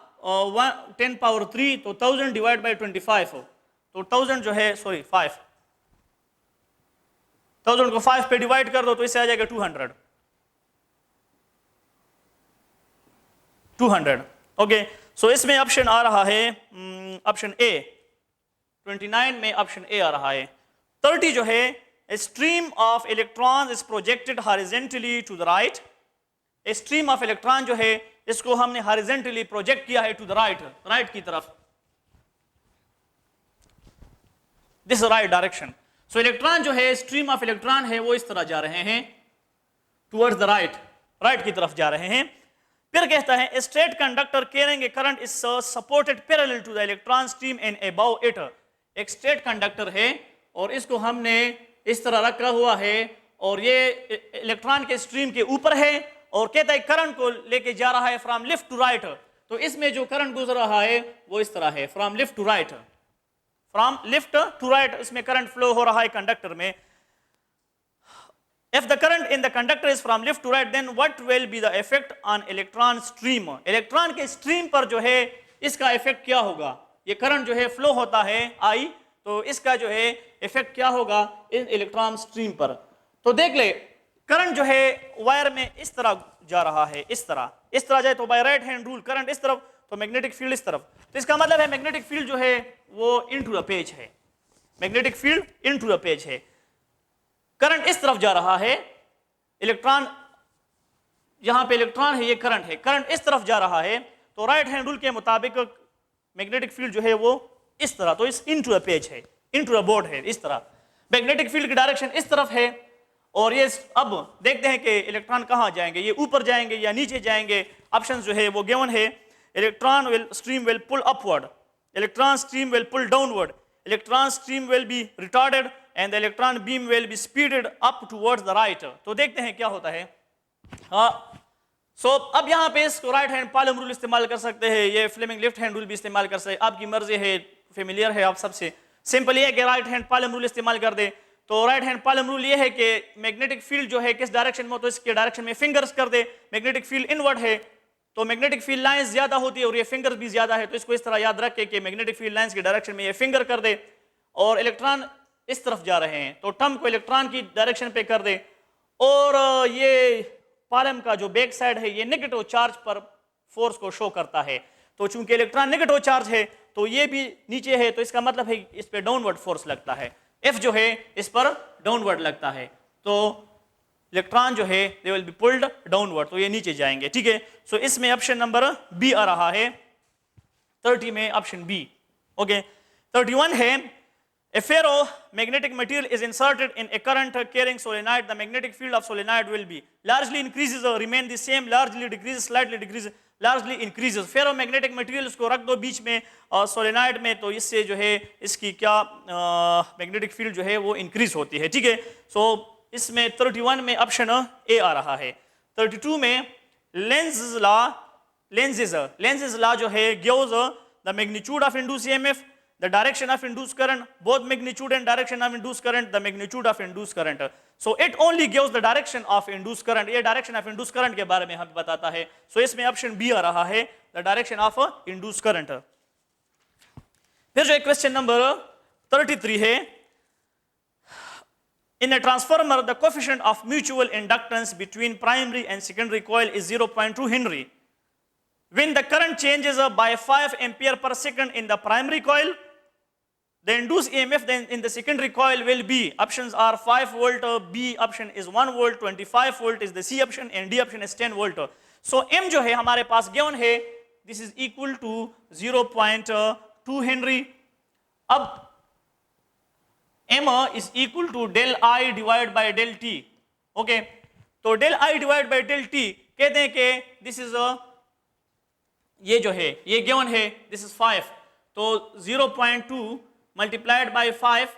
10⁻³ तो 1000 डिवाइड बाई 25 हो, तो 1000 जो है 5 1000 को 5 पे डिवाइड कर दो तो इससे आ जाएगा 200। ओके, सो इसमें ऑप्शन आ रहा है ऑप्शन ए, 29 में ऑप्शन ए आ रहा है। 30 जो है, a stream of electrons is projected horizontally to the right. A stream of electron जो है इसको हमने हॉरिजॉन्टली प्रोजेक्ट किया है टू द राइट की तरफ, this right direction. So electron जो है, स्ट्रीम ऑफ इलेक्ट्रॉन है वो इस तरह जा रहे हैं टुवर्ड्स द राइट की तरफ जा रहे हैं। फिर कहता है a straight conductor carrying a current is supported parallel to the electron stream and above it. एक स्ट्रेट कंडक्टर है और इसको हमने इस तरह रखा हुआ है और ये इलेक्ट्रॉन के स्ट्रीम के ऊपर है, और कहता है करंट को लेके जा रहा है फ्रॉम लेफ्ट टू राइट। तो इसमें जो करंट गुजर रहा है वो इस तरह है, फ्रॉम लेफ्ट टू राइट, इसमें करंट फ्लो हो रहा है कंडक्टर में। If the current in the conductor is from left to right, then what will be the effect on electron stream? Electron के स्ट्रीम पर जो है इसका इफेक्ट क्या होगा? ये करंट जो है फ्लो होता है I, तो इसका जो है इफेक्ट क्या होगा इन इलेक्ट्रॉन स्ट्रीम पर। तो देख ले करंट जो है वायर में इस तरह जा रहा है, इस तरह जाए तो by right hand rule current इस तरफ, तो मैग्नेटिक फील्ड इस तरफ। तो इसका मतलब है मैग्नेटिक फील्ड जो है वो इनटू द पेज है, magnetic field into the page है। करंट इस तरफ जा रहा है, इलेक्ट्रॉन यहां पे इलेक्ट्रॉन है, ये करंट है, करंट इस तरफ जा रहा है, तो राइट हैंड रूल के मुताबिक मैग्नेटिक फील्ड जो है वो इस तरह, तो इस इनटू द पेज है, इनटू द बोर्ड है, इस तरह। मैग्नेटिक फील्ड की डायरेक्शन इस तरफ है, और ये अब देखते हैं कि इलेक्ट्रॉन कहां जाएंगे, ये ऊपर जाएंगे या नीचे जाएंगे। ऑप्शन जो है वो गिवन है, electron will stream will pull upward, electron stream will pull downward, electron stream will be retarded and the electron beam will be speeded up towards the right. तो देखते हैं क्या होता है। अब यहां पे इसको राइट हैंड पालम रूल इस्तेमाल कर सकते हैं, ये फ्लेमिंग लेफ्ट हैंड रूल भी इस्तेमाल कर सकते हैं, आपकी मर्जी है, फेमिलियर है आप सबसे। सिंपल ये है कि राइट हैंड पालम रूल इस्तेमाल कर दे। तो राइट हैंड पालम रूल ये है कि मैग्नेटिक फील्ड जो है किस डायरेक्शन में हो तो इसके डायरेक्शन में फिंगर्स कर दे। मैग्नेटिक फील्ड इनवर्ड है तो मैग्नेटिक फील्ड लाइंस ज्यादा होती है और ये फिंगर्स भी ज्यादा है, तो इसको इस तरह याद रखे कि मैग्नेटिक फील्ड लाइंस की डायरेक्शन में ये फिंगर कर दे। और इलेक्ट्रॉन इस तरफ जा रहे हैं तो टर्म को इलेक्ट्रॉन की डायरेक्शन पे कर दे। और ये पालम का जो बैक साइड है ये नेगेटिव चार्ज पर फोर्स को शो करता है, तो चूंकि इलेक्ट्रॉन नेगेटिव चार्ज है तो ये भी नीचे है, तो इसका मतलब है इस पे डाउनवर्ड फोर्स लगता है, F जो है इस पर डाउनवर्ड लगता है, तो इलेक्ट्रॉन जो है they will be pulled downward, तो ये नीचे जाएंगे। ठीक है, सो इसमें ऑप्शन नंबर बी आ रहा है 30 में, ऑप्शन बी। ओके, 31 है, a ferromagnetic material is inserted in a current carrying solenoid, the magnetic field of solenoid will be largely increases or remain the same, largely decreases, slightly decreases, largely increases। Ferromagnetic material को रख दो बीच में solenoid में, तो इससे जो है इसकी क्या मैग्नेटिक फील्ड जो है वो इंक्रीज होती है। ठीक है, सो इसमें 31 में ऑप्शन ए आ रहा है। 32 में लेंज़ लॉ जो है gives the magnitude of induced EMF, the direction of induced current, both magnitude and direction of induced current, the magnitude of induced current. So it only gives the direction of induced current, ये direction of induced current के बारे में हमें बताता है। So इसमें option B आ रहा है, the direction of induced current। फिर जो क्वेश्चन नंबर 33 है, in a transformer the coefficient of mutual inductance between primary and secondary coil is 0.2 Henry. When the current changes by 5 ampere per second in the primary coil, the induced EMF then in the secondary coil will be, options are 5 volt, B option is 1 volt, 25 volt is the C option, and D option is 10 volt. So M जो है हमारे पास given है, this is equal to 0.2 Henry. अब M is equal to del I divided by del T. Okay, तो del I divided by del T कहते हैं कि this is ये जो है ये given है, this is 5, तो 0.2 मल्टीप्लाइड बाई 5,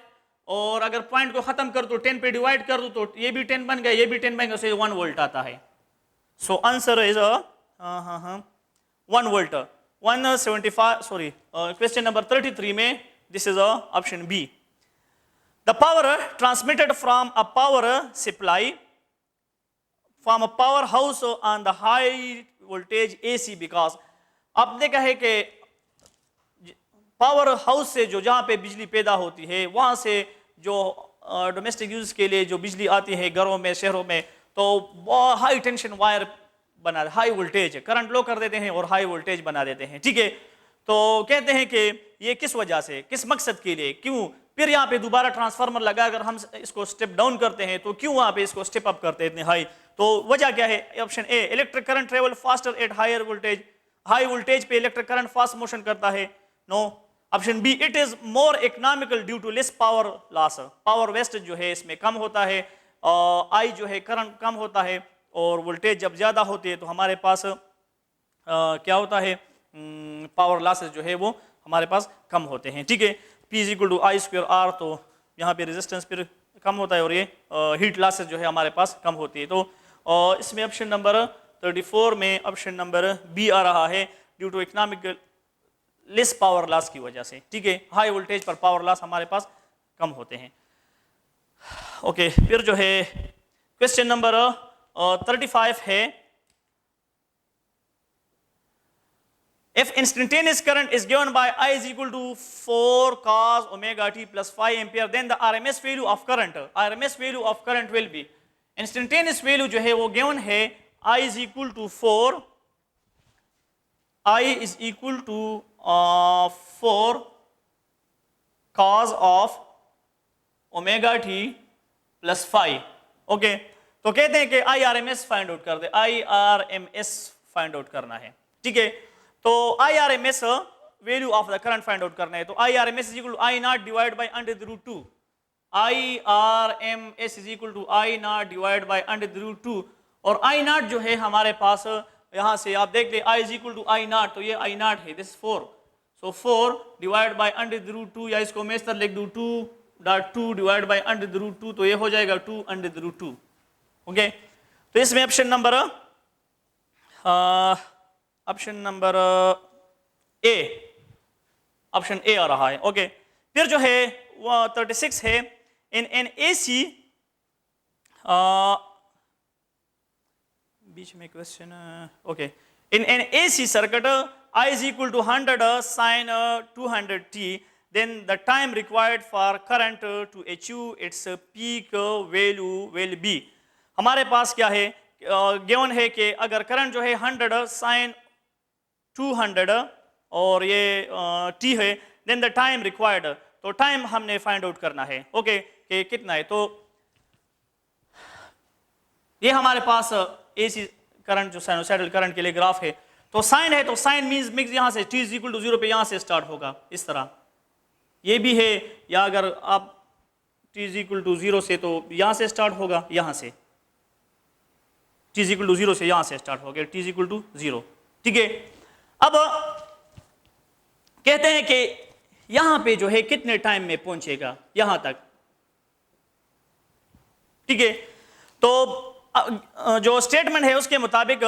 और अगर पॉइंट को खत्म कर दो 10 पे डिवाइड कर दो तो ये भी 10 बन गया, ये भी 10 बन गया, उससे 1 वोल्ट आता है। So answer is 1 volt. 175 sorry, question number 33 में this is option B. The power transmitted from a power supply from a power house on the high voltage AC, because आपने कहा है कि पावर हाउस से जो जहाँ पे बिजली पैदा होती है वहाँ से जो डोमेस्टिक यूज के लिए जो बिजली आती है घरों में शहरों में, तो बहुत हाई टेंशन वायर बना, हाई वोल्टेज करंट लो कर देते हैं और हाई वोल्टेज बना देते हैं। ठीक है, तो कहते हैं कि ये किस वजह से, किस मकसद के लिए, क्यों, फिर यहाँ पे दोबारा ट्रांसफार्मर लगा अगर हम इसको स्टेप डाउन करते हैं तो क्यों वहाँ पे इसको स्टेप अप करते हैं इतने हाई, तो वजह क्या है? Option A, electric current travel faster at higher voltage, high voltage पे इलेक्ट्रिक करंट फास्ट मोशन करता है, no. Option B, it is more economical due to less power loss, power waste जो है इसमें कम होता है, आई जो है करंट कम होता है, और वोल्टेज जब ज्यादा होती है तो हमारे पास क्या होता है, पावर लॉसेस जो है वो हमारे पास कम होते हैं। ठीक है, P is equal to I square R, तो यहाँ पे रेजिस्टेंस फिर कम होता है और ये हीट लॉसेस जो है हमारे पास कम होती है। तो इसमें ऑप्शन नंबर 34 में ऑप्शन नंबर बी आ रहा है, due to economical less power loss की वजह से। ठीक है, हाई वोल्टेज पर पावर लॉस हमारे पास कम होते हैं। ओके, फिर जो है क्वेश्चन नंबर 35 है, If instantaneous current is given by I is equal to 4 cos omega t plus 5 ampere, then the RMS value of current will be, instantaneous value जो है वो given है I is equal to 4 cos of omega t plus 5. Okay, तो कहते हैं कि IRMS find out कर दे, IRMS find out करना है, ठीक है। तो IRMS value of the current find out करना है, तो IRMS is equal to I naught divide by under the root 2, IRMS is equal to I naught divide by under the root 2, और I not जो है हमारे पास यहाँ से आप देख ले I is equal to I naught, तो ये I नॉट है, this 4, so 4 divide by under the root 2, या इसको मैं इस तरह लिख दूँ 2.2 divide by under the root 2, तो ये हो जाएगा 2 अंडर द रूट 2। ओके, तो इसमें option number A, option A आ रहा है। ओके, फिर जो है वो 36 है, इन एन एसी, बीच में question, okay, in an AC circuit I is equal to 100 sin 200t, then the time required for current to achieve its peak value will be, हमारे पास क्या है, गिवन है कि अगर करंट जो है 100 sin 200 और ये t है, देन द टाइम रिक्वायर्ड, तो टाइम हमने फाइंड आउट करना है, ओके, कि कितना है। तो ये हमारे पास एसी करंट जो साइनोसाइडल करंट के लिए ग्राफ है, तो साइन है, तो साइन मींस मिक्स यहाँ से t इज इक्वल टू 0 पे यहाँ से स्टार्ट होगा इस तरह, ये भी है, या अगर आप t इज इक्वल टू 0 से, तो यहाँ से स्टार्ट होगा, यहाँ से t इज इक्वल टू 0 से यहाँ से स्टार्ट हो गया, t इज इक्वल टू 0, ठीक है। अब कहते हैं कि यहाँ पे जो है कितने टाइम में पहुंचेगा यहाँ तक, ठीक है। तो जो स्टेटमेंट है उसके मुताबिक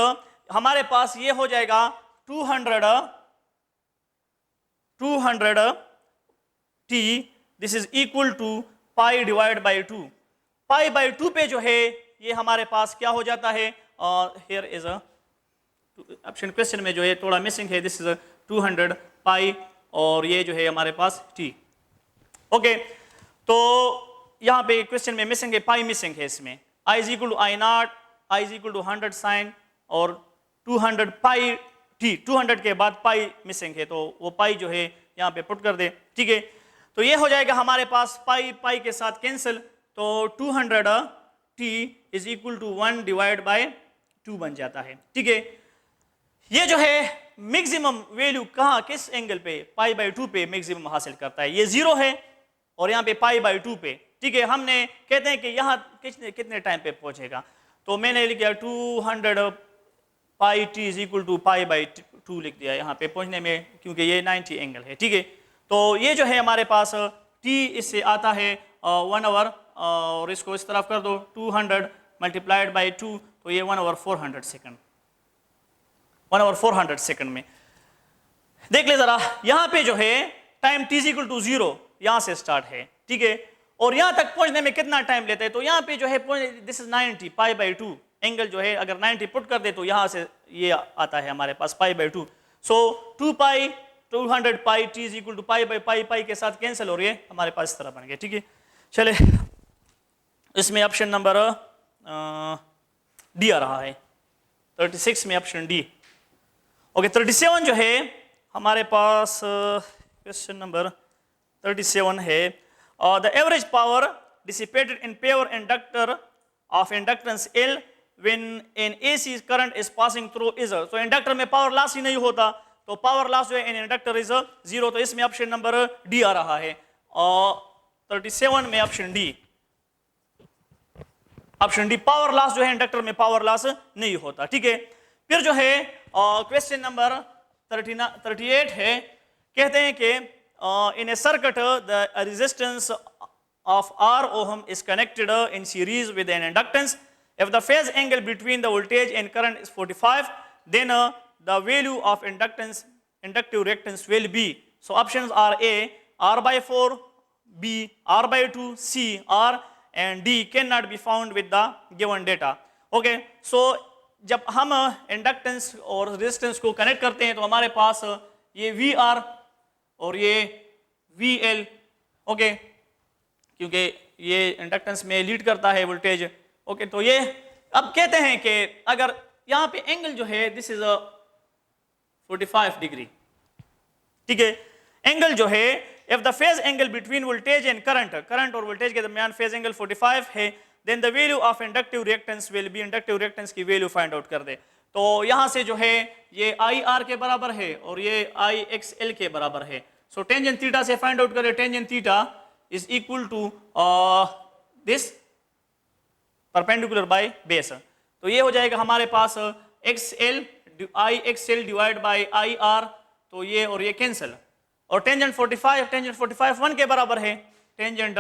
हमारे पास ये हो जाएगा 200 t, this is equal to pi divide by 2, pi by 2 पे जो है ये हमारे पास क्या हो जाता है, हियर इज ऑप्शन क्वेश्चन में जो है थोड़ा मिसिंग है, दिस इज 200 पाई, और ये जो है हमारे पास t, ओके। तो यहाँ पे क्वेश्चन में मिसिंग है, पाई मिसिंग है इसमें, I is equal to I naught, I is equal to 100 sine और 200 पाई t, 200 के बाद पाई मिसिंग है, तो वो पाई जो है यहाँ पे पुट कर दे, ठीक है। तो ये हो जाएगा हमारे पास पाई पाई के साथ कैंसिल, तो 200 t is equal to 1 divide by 2 बन जाता है, ठीक है। ये जो है मैक्सिमम वैल्यू कहाँ, किस एंगल पे, पाई बाई 2 पे मैक्सिमम हासिल करता है, ये 0 है और यहाँ पे पाई बाई 2 पे, ठीक है। हमने कहते हैं कि यहाँ कितने टाइम पे पहुंचेगा, तो मैंने लिख दिया 200 pi t is equal to pi by 2 लिख दिया यहाँ पे पहुंचने में, क्योंकि ये 90 एंगल है, ठीक है। तो ये जो है हमारे पास t इससे आता है 1 आवर, और इसको इस तरफ कर दो 200 मल्टीप्लाइड बाई 2, तो ये 1 आवर 400 सेकंड, 1 आवर 400 सेकंड में देख ले जरा, यहाँ पे जो है time t is equal to 0 यहाँ से स्टार्ट है, ठीक है, और यहाँ तक पहुंचने में कितना टाइम लेते हैं, तो यहाँ पे जो है this is 90 pi by 2 angle जो है, अगर 90 पुट कर दे तो यहाँ से ये आता है हमारे पास pi by 2, so 2 pi 200 pi t is equal to pi by pi, pi के साथ कैंसिल हो रही है, हमारे पास इस तरह बन गया, ठीक है। चले, इसमें ऑप्शन नंबर डी आ रहा है, 36 में ऑप्शन डी, ओके। 37 जो है हमारे पास क्वेश्चन नंबर 37 है, the average power dissipated in pure inductor of inductance L when an AC current is passing through is, तो इंडक्टर में पावर लॉस ही नहीं होता, तो पावर लॉस जो है इन इंडक्टर इज 0, तो इसमें ऑप्शन नंबर डी आ रहा है, और 37 में ऑप्शन डी, पावर लॉस जो है इंडक्टर में पावर लॉस नहीं होता, ठीक है। फिर जो है क्वेश्चन नंबर 38 है, कहते हैं कि in a circuit the resistance of R ohm is connected in series with an inductance. If the phase angle between the voltage and current is 45, then the value of inductive reactance will be, so options are A R by 4, B R by 2, C R, and D cannot be found with the given data, okay। So जब हम inductance और resistance को connect करते हैं तो हमारे पास ये we are और ये वी एल, ओके, क्योंकि ये इंडक्टेंस में लीड करता है वोल्टेज, ओके। तो ये अब कहते हैं कि अगर यहाँ पे एंगल जो है दिस इज 45 डिग्री, ठीक है। एंगल जो है if the phase angle between voltage and current और वोल्टेज के दरमियान फेज एंगल 45 है, then the value of inductive reactance will be, inductive reactance की वैल्यू फाइंड आउट कर दे। तो यहां से जो है ये आई आर के बराबर है और ये आई एक्स एल के बराबर है। सो टेंजेंट थीटा से फाइंड आउट करें, tangent theta is equal to this perpendicular by base. तो ये हो जाएगा हमारे पास X L I X L divide by I R, तो ये और ये कैंसिल, और टेंजेंट 45 1 के बराबर है, tangent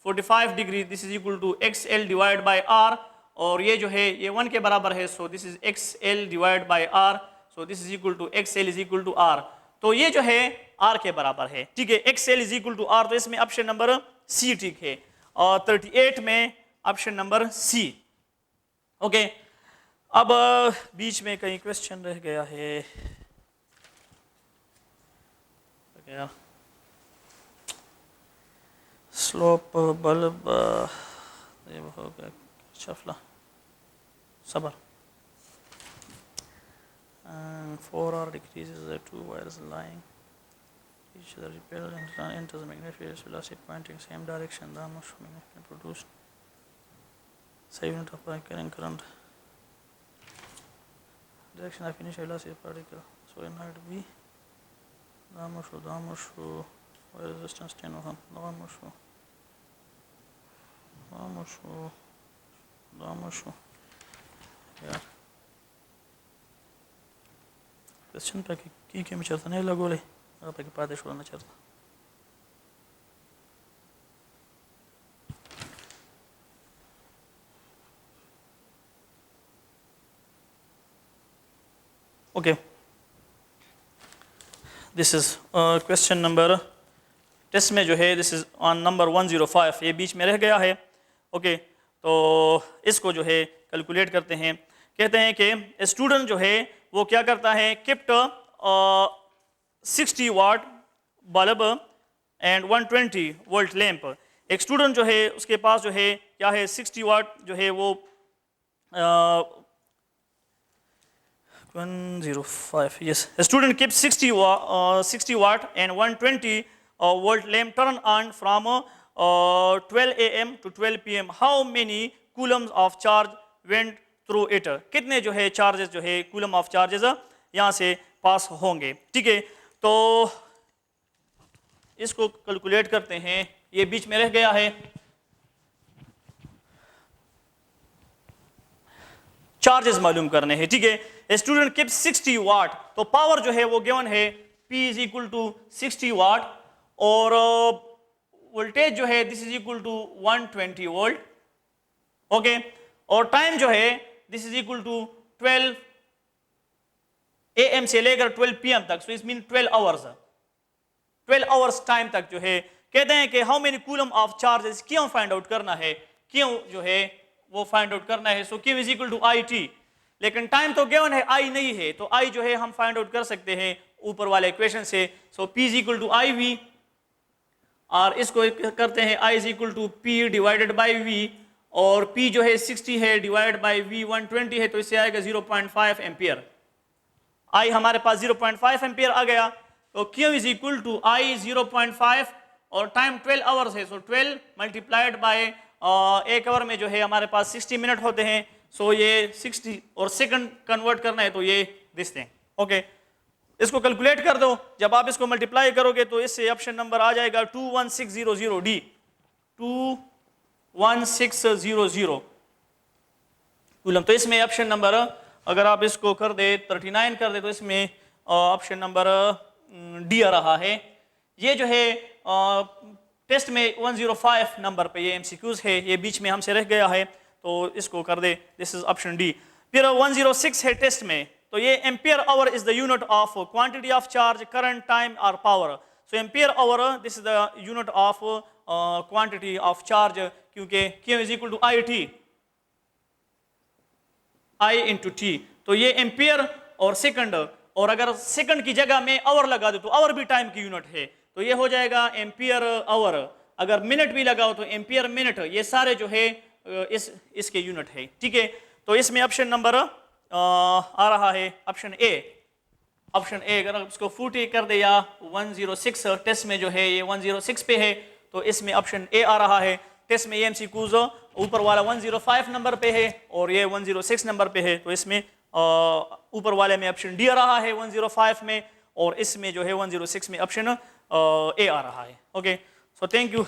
45 degree this is equal to X L divide by R, और ये जो है ये 1 के बराबर है, so this is X L divide by R, so this is equal to X L is equal to R. तो ये जो है आर के बराबर है, ठीक है, X L is equal to R. तो इसमें ऑप्शन नंबर सी ठीक है, और 38 में ऑप्शन नंबर सी, ओके। अब बीच में कहीं क्वेश्चन रह गया है, स्लोप बल्ब ये हो गया शफला सबर 4R decreases the two wires lying each other repel and enters the magnetic field velocity pointing same direction. The most magnetic produced same unit of carrying current direction of initial velocity of particle. So in height B damashu wire resistance 10 ohm damashu यार question पे की मैं चाहता नहीं लगोले आप के पादे छोड़ना चाहता। Okay, this is question number test में जो है दिस इज ऑन नंबर 105, ये बीच में रह गया है, ओके। तो इसको जो है कैलकुलेट करते हैं। कहते हैं कि स्टूडेंट जो है वो क्या करता है, kept 60 watt bulb and 120 volt lamp. एक स्टूडेंट जो है उसके पास जो है क्या है 60 वाट जो है वो 105 yes, a student keeps 60 watt and 120 volt lamp turn on from 12 am to 12 pm. How many coulombs of charge went through it? कितने जो है चार्जेस जो है कूलम ऑफ चार्जेस यहाँ से पास होंगे, ठीक है। तो इसको कैलकुलेट करते हैं, ये बीच में रह गया है। चार्जेस मालूम करने हैं, ठीक है। स्टूडेंट कीप 60 वाट, तो पावर जो है वो गिवन है P is equal to 60 watt, और वोल्टेज जो है this is equal to 120 volt, okay. और टाइम जो है this is equal to 12 AM से लेकर 12 PM तक, so it mean 12 hours time तक जो है। कहते हैं कि how many coulomb of charges, Q find out करना है, क्यों जो है वो फाइंड आउट करना है। So Q is equal to I t, लेकिन टाइम तो गिवन है, आई नहीं है, तो आई जो है हम फाइंड आउट कर सकते हैं ऊपर वाले इक्वेशन से। So P is equal to I V, और इसको करते हैं I is equal to P divided by V, और P जो है 60 है डिवाइड बाई V 120 है, तो इससे आएगा 0.5 एम्पियर। I हमारे पास 0.5 एम्पियर आ गया, तो Q is equal to I 0.5 और टाइम 12 आवर्स है, सो 12 मल्टीप्लाइड बाय एक आवर में जो है हमारे पास 60 मिनट होते हैं। सो ये 60 और सेकंड कन्वर्ट करना है, तो ये दिस थिंग, ओके। इसको कैलकुलेट कर दो, जब आप इसको मल्टीप्लाई करोगे तो इससे ऑप्शन नंबर आ जाएगा 21600 डी, 21600 कूलम। तो इसमें ऑप्शन नंबर अगर आप इसको कर दे 39 कर दे, तो इसमें ऑप्शन नंबर डी आ रहा है। ये जो है टेस्ट में 105 नंबर पे ये एमसीक्यूज है, ये बीच में हमसे रह गया है, तो इसको कर दे, दिस इज ऑप्शन डी। फिर 106 है टेस्ट में, तो ये ampere hour is the unit of quantity of charge, current, time और power. So ampere hour this is the unit of quantity of charge, क्योंकि Q is equal to I T. I into T, तो ये ampere और second, और अगर second की जगह में आवर लगा दो तो आवर भी टाइम की यूनिट है, तो ये हो जाएगा एम्पियर आवर। अगर मिनट भी लगाओ तो एम्पियर मिनट, ये सारे जो है इसके यूनिट है, ठीक है। तो इसमें ऑप्शन नंबर आ रहा है ऑप्शन ए। ऑप्शन ए अगर इसको 40 कर दे या 106, टेस्ट में जो है ये 106 पे है, तो इसमें ऑप्शन ए आ रहा है। टेस्ट में एमसीक्यूज ऊपर वाला 105 नंबर पे है और ये 106 नंबर पे है, तो इसमें ऊपर वाले में ऑप्शन डी आ रहा है 105 में, और इसमें जो है 106 में ऑप्शन ए आ रहा है। Okay, so thank you.